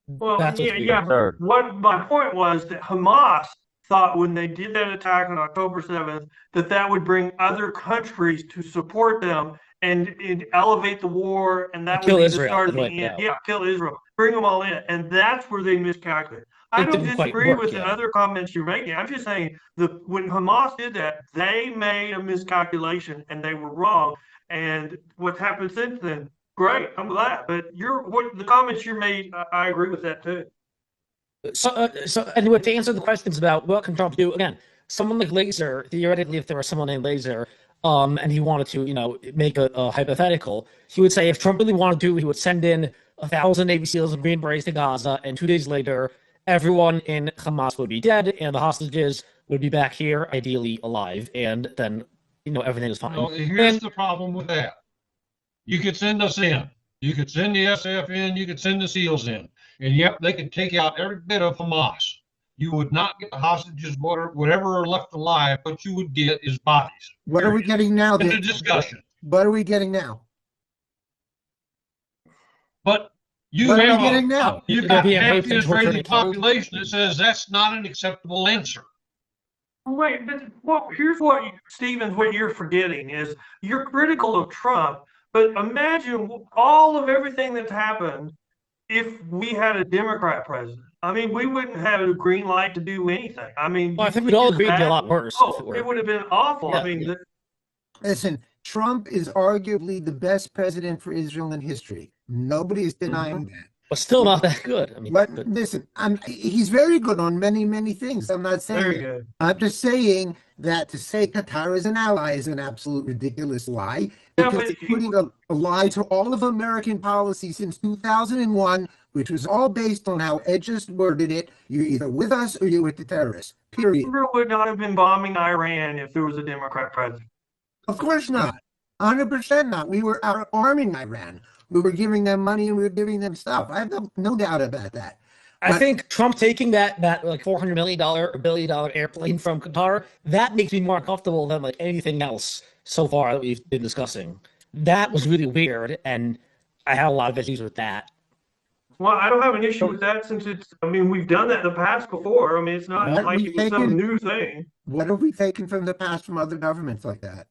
Well, That's what's yeah. What my point was that Hamas thought when they did that attack on October 7th that would bring other countries to support them and elevate the war, and that Kill would be Israel, the start of the like, end. yeah. Yeah, kill Israel, bring them all in, and that's where they miscalculated. I It don't didn't quite disagree work, with the yeah. other comments you're making. I'm just saying that when Hamas did that, they made a miscalculation and they were wrong. And what's happened since then, great, I'm glad. But the comments you made, I agree with that too. So anyway, to answer the questions about what can Trump do, again, someone like Laser, theoretically, if there was someone named Laser, and he wanted to, make a hypothetical, he would say if Trump really wanted to, he would send in 1,000 Navy SEALs and Green Berets to Gaza, and 2 days later, everyone in Hamas would be dead, and the hostages would be back here, ideally alive, and then, everything is fine. Well, here's the problem with that. You could send us in. You could send the SF in. You could send the SEALs in. And yep, they could take out every bit of Hamas. You would not get the hostages, whatever are left alive. What you would get is bodies. What are we getting now? In the Dick? discussion. What are we getting now? But you What are have we getting now? you've got half the Israeli population that says that's not an acceptable answer. Wait, but here's Stevens, what you're forgetting is you're critical of Trump, but imagine all of everything that's happened if we had a Democrat president. I mean, we wouldn't have a green light to do anything. I mean, Well, I think we'd all agree it'd be a lot worse. if it were. it would have been awful. Yeah, I mean, yeah. Listen, Trump is arguably the best president for Israel in history. Nobody is denying that. But still not that good. I mean, But listen, he's very good on many, many things. I'm not saying very that. good. I'm just saying that to say Qatar is an ally is an absolute ridiculous lie, Yeah, because but it's putting a lie to all of American policy since 2001, which was all based on how Ed just worded it. You're either with us or you're with the terrorists, period. Israel would not have been bombing Iran if there was a Democrat president. Of course not. 100% not. We were out arming Iran. We were giving them money and we were giving them stuff. I have no doubt about that. I think Trump taking that like $400 million or $1 billion airplane from Qatar, that makes me more comfortable than like anything else so far that we've been discussing. That was really weird, and I had a lot of issues with that. Well, I don't have an issue with that since I mean, we've done that in the past before. I mean, it's not What like we it was some taken? new thing. What have we taken from the past from other governments like that?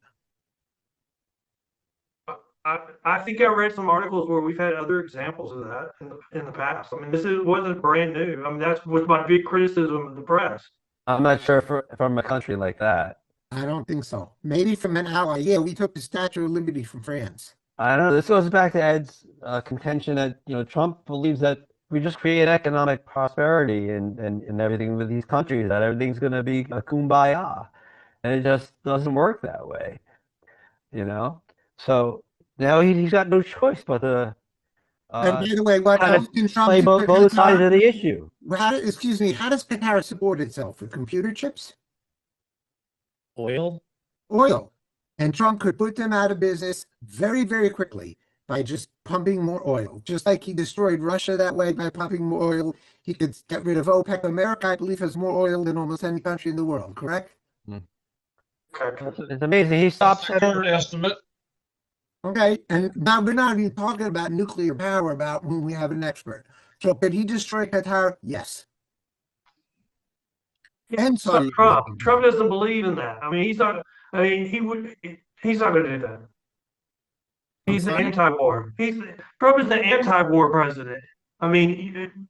I think I read some articles where we've had other examples of that in the past. I mean, wasn't brand new. I mean, that's was my big criticism of the press. I'm not sure from a country like that. I don't think so. Maybe from an ally. Yeah, we took the Statue of Liberty from France. I don't know. This goes back to Ed's contention that Trump believes that we just create economic prosperity and everything with these countries, that everything's going to be a kumbaya, and it just doesn't work that way, you know. So now he's got no choice but to And by the way, what kind else of can Trump play do to both sides Qatar? of the issue. Excuse me, how does Qatar support itself? With computer chips? Oil? Oil. And Trump could put them out of business very, very quickly by just pumping more oil. Just like he destroyed Russia that way by pumping more oil, he could get rid of OPEC. America, I believe, has more oil than almost any country in the world, correct? Okay. It's amazing. He stopped. That's the current estimate. Okay, and now we're not even talking about nuclear power about when we have an expert. So could he destroy Qatar? Yes. And So Saudi Trump doesn't believe in that. I mean, he's not. I mean, he's not going to do that. He's the sorry? anti-war. Trump is the anti-war president. I mean,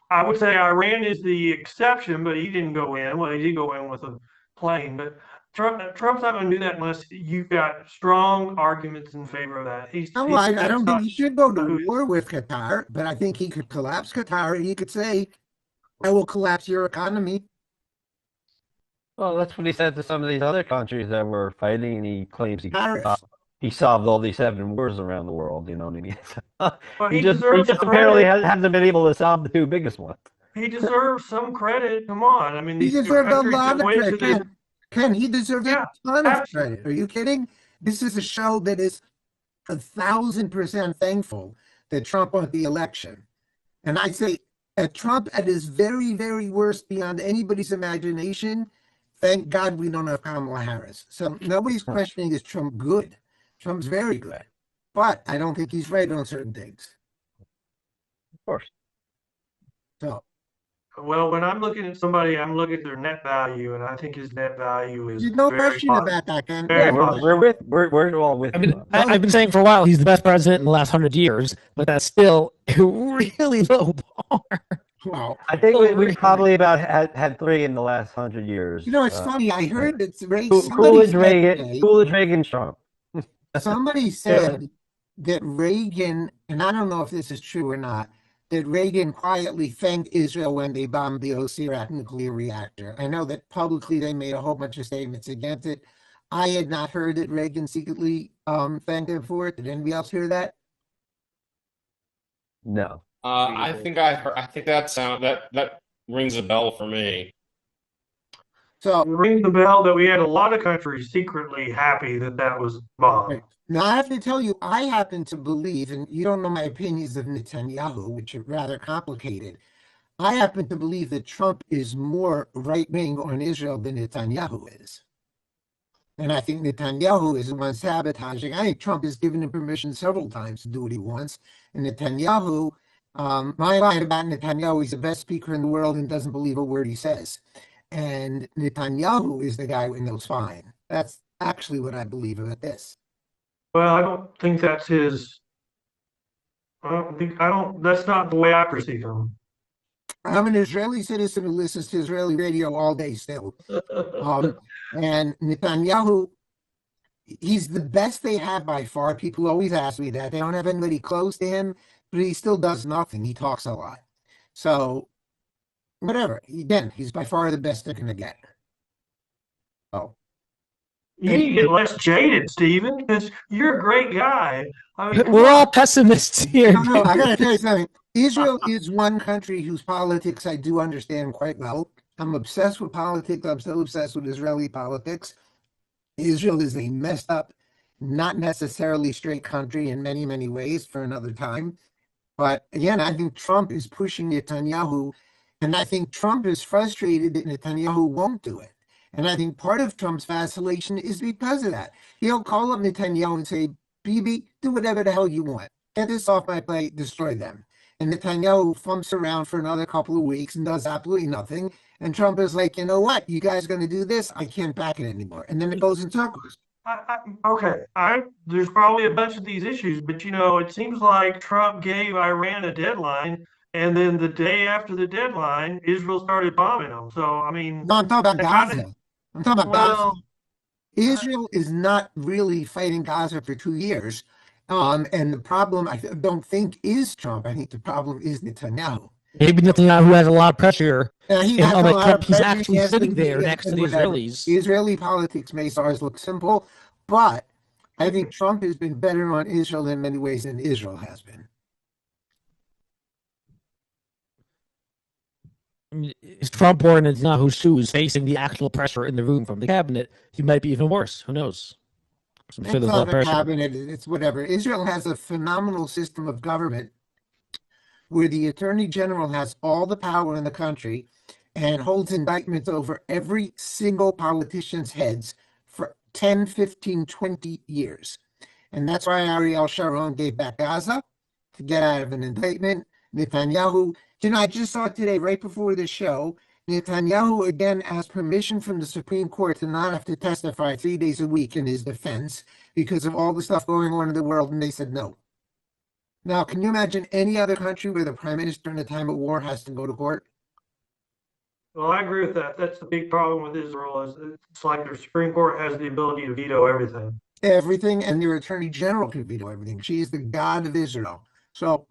I would say Iran is the exception, but he didn't go in. Well, he did go in with a plane, but Trump's not going to do that unless you've got strong arguments in favor of that. No, I that's don't not think he should go to who he is. war with Qatar, but I think he could collapse Qatar and he could say, I will collapse your economy. Well, that's what he said to some of these other countries that were fighting, and he claims Tariffs. he solved all these 7 wars around the world. You know what I mean? Well, he he just deserves apparently credit. hasn't been able to solve the 2 biggest ones. He deserves some credit. Come on. I mean, He these two deserved a countries lot that of went to credit. the Ken, he deserves Yeah, a ton of absolutely. credit. Are you kidding? This is a show that is 1,000% thankful that Trump won the election. And I say, at Trump at his very, very worst beyond anybody's imagination, thank God we don't have Kamala Harris. So nobody's questioning is Trump good. Trump's very good. But I don't think he's right on certain things. Of course. So Well, when I'm looking at somebody, I'm looking at their net value, and I think his net value is there's no very question positive. about that, Ken. Very Yeah, positive. we're all with I you. mean, I've been saying for a while he's the best president in the last 100 years, but that's still a really low bar. Well, I think we probably about had 3 in the last 100 years. you know, it's funny. I heard that Coolidge, Reagan, Trump. somebody said that Reagan, and I don't know if this is true or not, that Reagan quietly thanked Israel when they bombed the Osirak nuclear reactor. I know that publicly they made a whole bunch of statements against it. I had not heard that Reagan secretly thanked him for it. Did anybody else hear that? No. I think I heard, I think that rings a bell for me. So It rings the bell that we had a lot of countries secretly happy that that was bombed. right. Now I have to tell you, I happen to believe, and you don't know my opinions of Netanyahu, which are rather complicated. I happen to believe that Trump is more right-wing on Israel than Netanyahu is. And I think Netanyahu is the one sabotaging. I think Trump has given him permission several times to do what he wants. And Netanyahu, my line about Netanyahu, he's the best speaker in the world and doesn't believe a word he says. And Netanyahu is the guy who knows fine. That's actually what I believe about this. Well, I don't think that's his. That's not the way I perceive him. I'm an Israeli citizen who listens to Israeli radio all day still. And Netanyahu, he's the best they have by far. People always ask me that. They don't have anybody close to him, but he still does nothing. He talks a lot. So, whatever. Again, he's by far the best they're going to get. Oh. You need to get less jaded, Stephen, because you're a great guy. I mean, We're all pessimists here. No, I got to tell you something. Israel is one country whose politics I do understand quite well. I'm obsessed with politics. I'm still obsessed with Israeli politics. Israel is a messed up, not necessarily straight country in many, many ways for another time. But again, I think Trump is pushing Netanyahu, and I think Trump is frustrated that Netanyahu won't do it. And I think part of Trump's vacillation is because of that. He'll call up Netanyahu and say, Bibi, do whatever the hell you want. Get this off my plate, destroy them. And Netanyahu thumps around for another couple of weeks and does absolutely nothing. And Trump is like, you know what? You guys going to do this? I can't back it anymore. And then it goes in circles. Okay, there's probably a bunch of these issues, but it seems like Trump gave Iran a deadline, and then the day after the deadline, Israel started bombing them. So, I mean, No, I'm talking about Gaza. I'm talking about Gaza. well, Israel is not really fighting Gaza for 2 years. And the problem, I don't think, is Trump. I think the problem is Netanyahu. Maybe Netanyahu has a lot of pressure. He And has a unlike lot Trump, of he's pressure. actually He has sitting the there media next to and the whatever. Israelis. Israeli politics makes ours look simple, but I think Trump has been better on Israel in many ways than Israel has been. I mean, if Trump were in Netanyahu's shoes, facing the actual pressure in the room from the cabinet, he might be even worse. Who knows? I'm sure It's there's a lot not of a pressure. cabinet, it's whatever. Israel has a phenomenal system of government where the attorney general has all the power in the country and holds indictments over every single politician's heads for 10, 15, 20 years. And that's why Ariel Sharon gave back Gaza to get out of an indictment. Netanyahu, I just saw today, right before the show, Netanyahu again asked permission from the Supreme Court to not have to testify 3 days a week in his defense because of all the stuff going on in the world, and they said no. Now, can you imagine any other country where the prime minister in a time of war has to go to court? well, I agree with that. That's the big problem with Israel is it's like their Supreme Court has the ability to veto everything. Everything, and their attorney general can veto everything. She is the god of Israel. So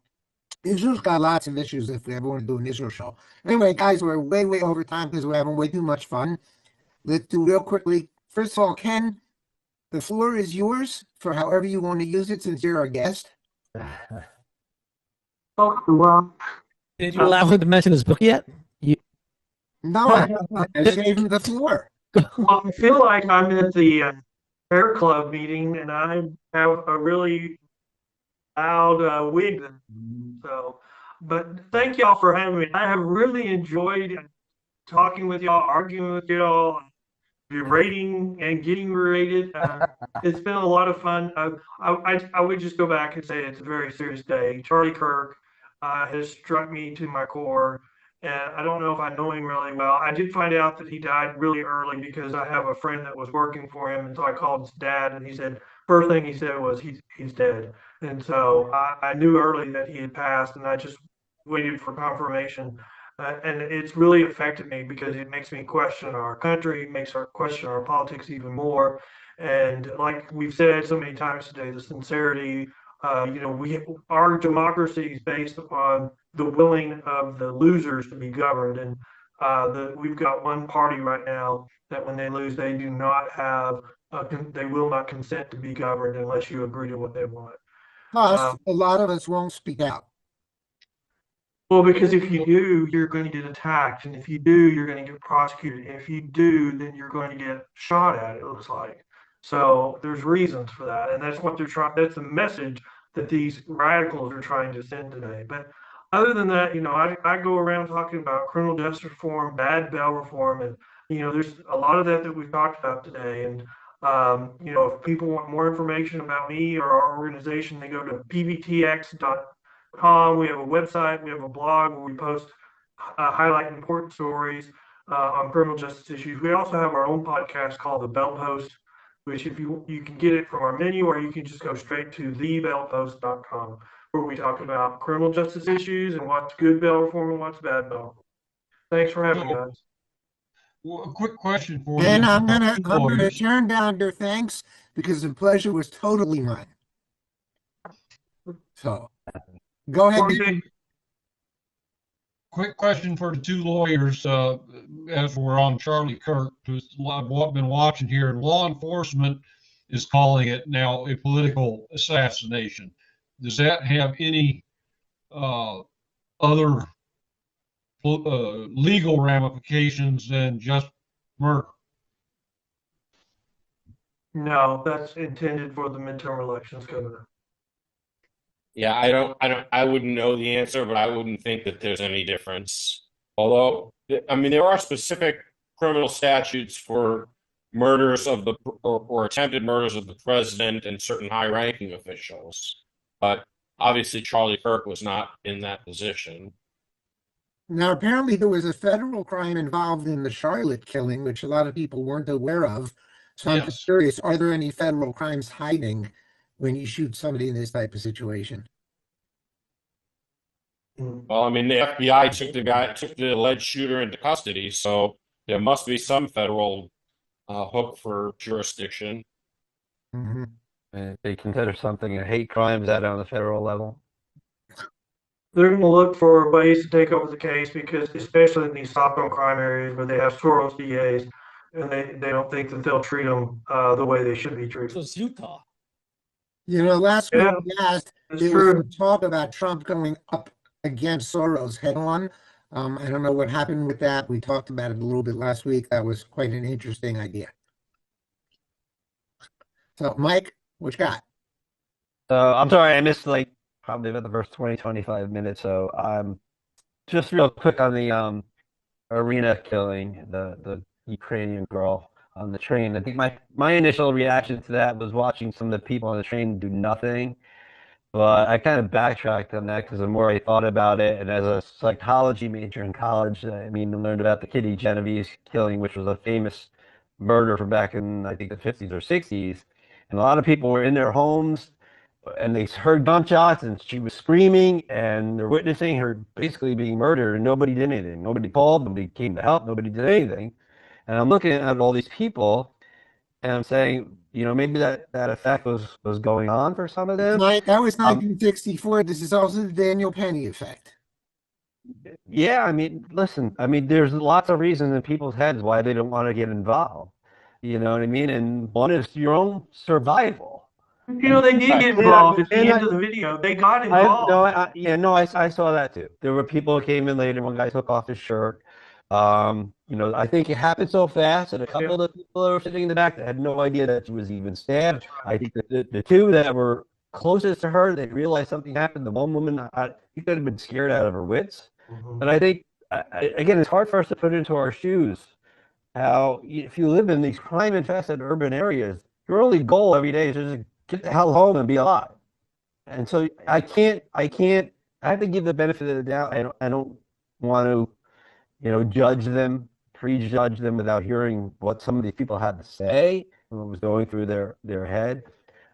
Israel's got lots of issues if we ever want to do an Israel show. Anyway, guys, we're way, way over time because we're having way too much fun. Let's do real quickly. First of all, Ken, the floor is yours for however you want to use it since you're our guest. Okay, well, Did you allow him to mention his book yet? No, I gave him the floor. well, I feel like I'm at the Air Club meeting and I have a really loud wig. So, but thank y'all for having me. I have really enjoyed talking with y'all, arguing with y'all, berating and getting berated. It's been a lot of fun. I would just go back and say it's a very serious day. Charlie Kirk has struck me to my core. And I don't know if I know him really well. I did find out that he died really early because I have a friend that was working for him. And so I called his dad and he said, first thing he said was he's dead. And so I knew early that he had passed and I just waited for confirmation. And it's really affected me because it makes me question our country, makes us question our politics even more. And like we've said so many times today, the sincerity, our democracy is based upon the willing of the losers to be governed. And we've got one party right now that when they lose, they do not have, they will not consent to be governed unless you agree to what they want. Plus, a lot of us won't speak out. Well, because if you do, you're going to get attacked. And if you do, you're going to get prosecuted. And if you do, then you're going to get shot at, it looks like. So there's reasons for that. And that's what they're trying, that's the message that these radicals are trying to send today. But other than that, I go around talking about criminal justice reform, bad bail reform, and there's a lot of that we've talked about today. And if people want more information about me or our organization, they go to pbtx.com. We have a website, we have a blog where we post highlight important stories on criminal justice issues. We also have our own podcast called The Bell Post, which if you can get it from our menu or you can just go straight to thebellpost.com, where we talk about criminal justice issues and what's good bail reform and what's bad bail. Thanks for having me, guys. Well, a quick question for And you. I'm gonna turn down your thanks because the pleasure was totally mine. So go ahead. Quick question for the two lawyers, as we're on Charlie Kirk, who's been watching here. Law enforcement is calling it now a political assassination. Does that have any other legal ramifications than just murder? No, that's intended for the midterm elections coming up. Yeah, I wouldn't know the answer, but I wouldn't think that there's any difference. Although, I mean, there are specific criminal statutes for murders of the or attempted murders of the president and certain high-ranking officials. But obviously, Charlie Kirk was not in that position. Now, apparently, there was a federal crime involved in the Charlotte killing, which a lot of people weren't aware of. So I'm just Yes. curious, are there any federal crimes hiding when you shoot somebody in this type of situation? Well, I mean, the FBI took the alleged shooter into custody, so there must be some federal hook for jurisdiction. Mhm. And they consider something a hate crime, is that on the federal level? They're going to look for ways to take over the case because, especially in these soft on crime areas where they have Soros DAs, and they don't think that they'll treat them the way they should be This treated. was Utah. You know, last week Yeah, we asked, it's there was true. some talk about Trump going up against Soros head on. I don't know what happened with that. We talked about it a little bit last week. That was quite an interesting idea. So, Mike, what you got? So I'm sorry, I missed like probably about the first 20, 25 minutes. So just real quick on the arena killing, the Ukrainian girl on the train. I think my initial reaction to that was watching some of the people on the train do nothing. But I kind of backtracked on that because the more I thought about it, and as a psychology major in college, I mean, I learned about the Kitty Genovese killing, which was a famous murder from back in, I think, the 50s or 60s. And a lot of people were in their homes and they heard gunshots and she was screaming and they're witnessing her basically being murdered and nobody did anything. Nobody called, nobody came to help, nobody did anything. And I'm looking at all these people and I'm saying, maybe that effect was going on for some of them. Mike, that was Um, 1964. This is also the Daniel Penny effect. Yeah, I mean, listen, I mean, there's lots of reasons in people's heads why they don't want to get involved. You know what I mean? And one is your own survival. They did get involved at the end of the video. They got involved. I saw that too. There were people who came in later. One guy took off his shirt. I think it happened so fast, and a couple of the people that were sitting in the back that had no idea that she was even stabbed. I think that the two that were closest to her, they realized something happened. The one woman, she could have been scared out of her wits. But I think, again, it's hard for us to put into our shoes how if you live in these crime-infested urban areas, your only goal every day is just get the hell home and be alive. And so I have to give the benefit of the doubt. I don't want to, judge them, prejudge them without hearing what some of these people had to say and what was going through their head.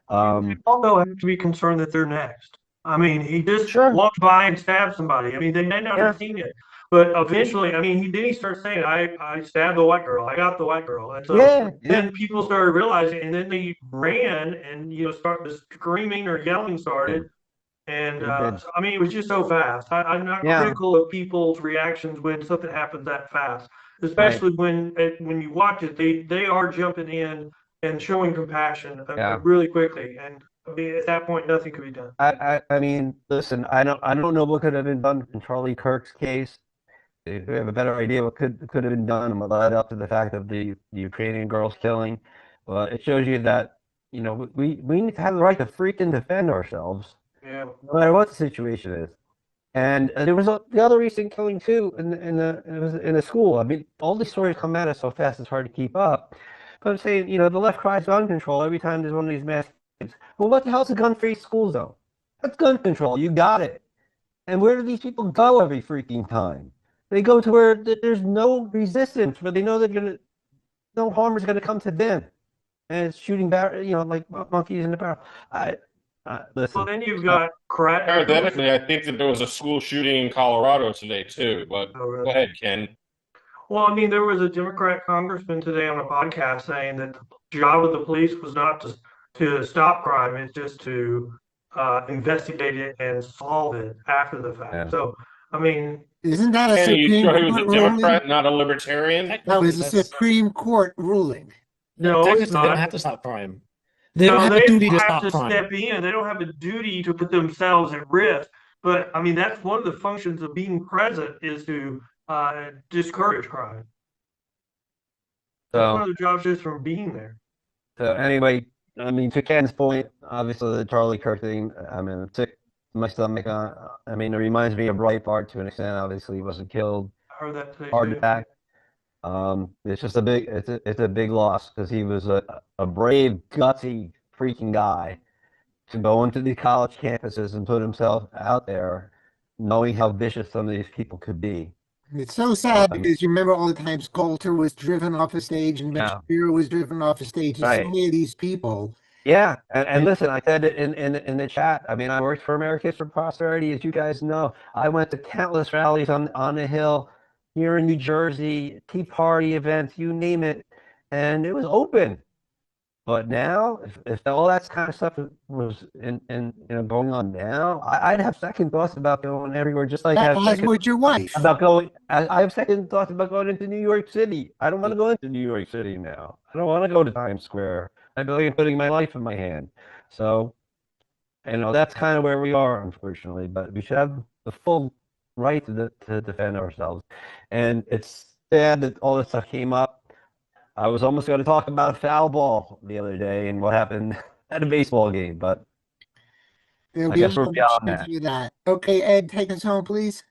Also have to be concerned that they're next. I mean, he just Sure. walked by and stabbed somebody. I mean, they may not have seen it, but eventually, I mean, he started saying, I stabbed the white girl. I got the white girl. And so then people started realizing, and then they ran and, started screaming or yelling started. And I mean, it was just so fast. I'm not critical of people's reactions when something happens that fast, especially when you watch it, they are jumping in and showing compassion really quickly. And I mean, at that point, nothing could be done. I mean, listen, I don't know what could have been done in Charlie Kirk's case. If we have a better idea what could have been done and what led up to the fact of the Ukrainian girls killing. But it shows you that, we need to have the right to freaking defend ourselves. Yeah. No matter what the situation is. And there was the other recent killing too it was in a school. I mean, all these stories come at us so fast it's hard to keep up. But I'm saying, the left cries gun control every time there's one of these mass killings. Well, what the hell's a gun-free school zone? That's gun control. You got it. And where do these people go every freaking time? They go to where there's no resistance, where they know no harm is gonna come to them. And it's shooting like monkeys in the barrel. Listen. Well, then you've got Parenthetically, I think that there was a school shooting in Colorado today too. But go ahead, Ken. Well, I mean, there was a Democrat congressman today on a podcast saying that the job of the police was not to stop crime; it's just to investigate it and solve it after the fact. Yeah. So, I mean, Isn't that a Ken, are you Supreme sure he was Court a Democrat, ruling? not a libertarian? That was a Supreme Court ruling. no, Texas, it's they don't not. have to stop crime. They don't have They a duty to have stop to crime. step in. They don't have a duty to put themselves at risk. But I mean, that's one of the functions of being present is to discourage crime. That's one of the jobs just from being there. So anyway, I mean, to Ken's point, obviously the Charlie Kirk thing, I mean, it's sick to my stomach. I mean, it reminds me of Breitbart to an extent. Obviously, he wasn't killed. I heard that today Hard too. attack. It's just it's a big loss because he was a brave, gutsy, freaking guy to go into the college campuses and put himself out there, knowing how vicious some of these people could be. It's so sad Um, because you remember all the times Coulter was driven off a stage and Ben yeah, Shapiro was driven off a stage. And so right. many of these people. Yeah, and And listen, I said it in the chat. I mean, I worked for Americans for Prosperity, as you guys know. I went to countless rallies on the Hill here in New Jersey, Tea Party events, you name it, and it was open. But now, if all that kind of stuff was in going on now, I'd have second thoughts about going everywhere, just like I have as second would your wife. about going. I have second thoughts about going into New York City. I don't want to go into New York City now. I don't want to go to Times Square. I feel like I'm putting my life in my hand. So, that's kind of where we are, unfortunately. But we should have the full right to defend ourselves. And it's sad that all this stuff came up. I was almost going to talk about foul ball the other day and what happened at a baseball game, but There'll I be a guess we're little beyond chance that. for that. Okay, Ed, take us home, please.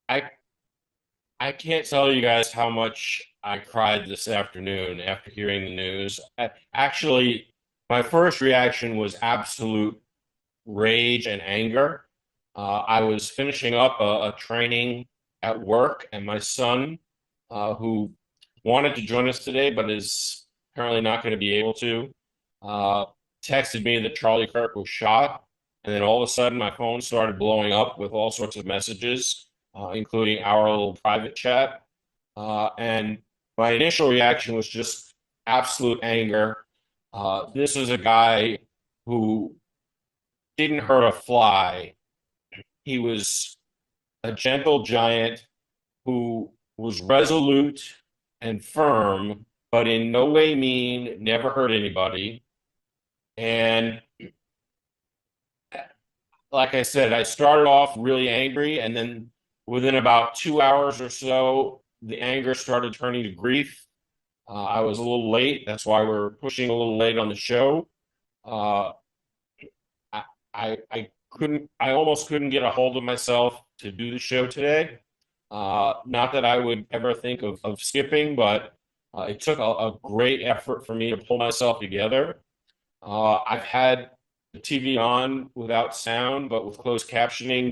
I I can't tell you guys how much I cried this afternoon after hearing the news. Actually, my first reaction was absolute rage and anger. I was finishing up a training at work, and my son, who wanted to join us today but is apparently not going to be able to, uh, texted me that Charlie Kirk was shot. And then all of a sudden, my phone started blowing up with all sorts of messages, including our little private chat. And my initial reaction was just absolute anger. This was a guy who didn't hurt a fly. He was a gentle giant who was resolute and firm, but in no way mean, never hurt anybody. And like I said, I started off really angry, and then within about 2 hours or so, the anger started turning to grief. I was a little late. That's why we're pushing a little late on the show. Uh, I, I almost couldn't get a hold of myself to do the show today. Not that I would ever think of skipping, but it took a great effort for me to pull myself together. I've had the TV on without sound, but with closed captioning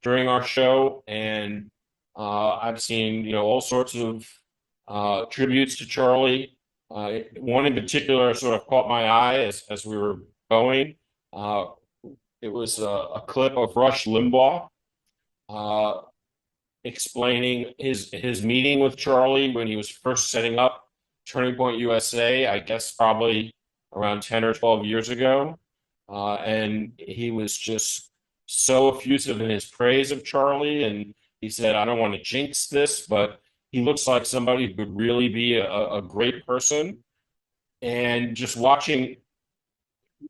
during our show, and I've seen all sorts of tributes to Charlie. One in particular sort of caught my eye as we were going. Uh, it was a clip of Rush Limbaugh uh, explaining his meeting with Charlie when he was first setting up Turning Point USA. I guess probably around 10 or 12 years ago. And he was just so effusive in his praise of Charlie. And he said, I don't want to jinx this, but he looks like somebody who could really be a great person. And just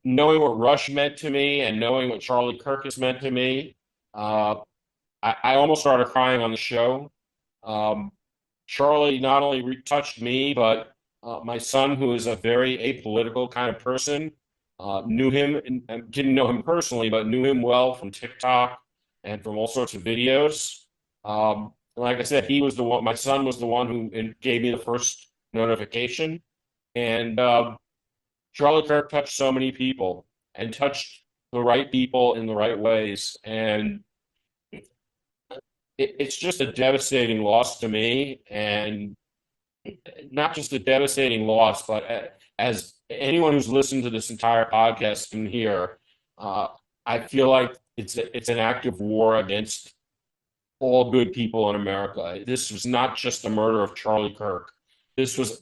knowing what Rush meant to me and knowing what Charlie Kirk has meant to me, I almost started crying on the show. Um, Charlie not only touched me, but my son, who is a very apolitical kind of person, knew him and didn't know him personally, but knew him well from TikTok and from all sorts of videos. Like I said, he was the one. My son was the one who gave me the first notification, and Charlie Kirk touched so many people and touched the right people in the right ways, and it's just a devastating loss to me, and not just a devastating loss, but as anyone who's listened to this entire podcast can hear, I feel like it's an act of war against all good people in America. This was not just the murder of Charlie Kirk. This was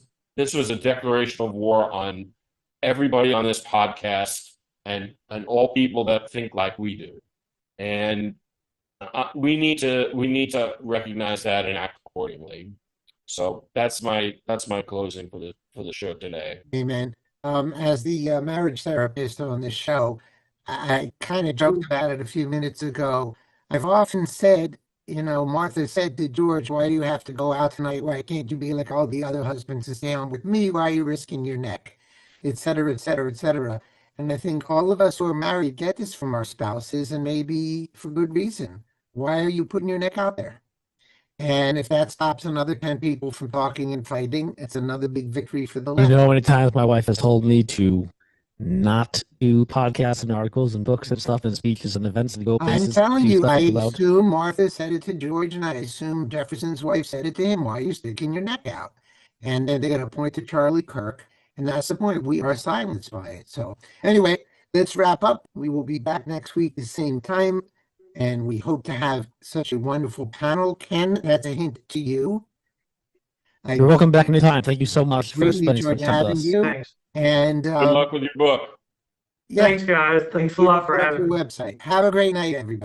a declaration of war on everybody on this podcast and all people that think like we do. And we need to recognize that and act accordingly. So that's my closing for the show today. Amen. As the marriage therapist on this show, I kind of joked about it a few minutes ago. I've often said, Martha said to George, why do you have to go out tonight? Why can't you be like all the other husbands and stay on with me? Why are you risking your neck? Et cetera, et cetera, et cetera. And I think all of us who are married get this from our spouses, and maybe for good reason. Why are you putting your neck out there? And if that stops another 10 people from talking and fighting, it's another big victory for the You left. know how many times my wife has told me to not do podcasts and articles and books and stuff and speeches and events and go I'm places. telling do you, stuff I about. assume Martha said it to George, and I assume Jefferson's wife said it to him. Why are you sticking your neck out? And then they're going to point to Charlie Kirk, and that's the point. We are silenced by it. So anyway, let's wrap up. We will be back next week at the same time, and we hope to have such a wonderful panel. Ken, that's a hint to you. You're welcome back anytime. Thank you so much for really spending so enjoyed much time with having us. you. Thanks. And Good luck with your book. yeah, Thanks, guys. Thanks a lot for check having your me. website. Have a great night, everybody.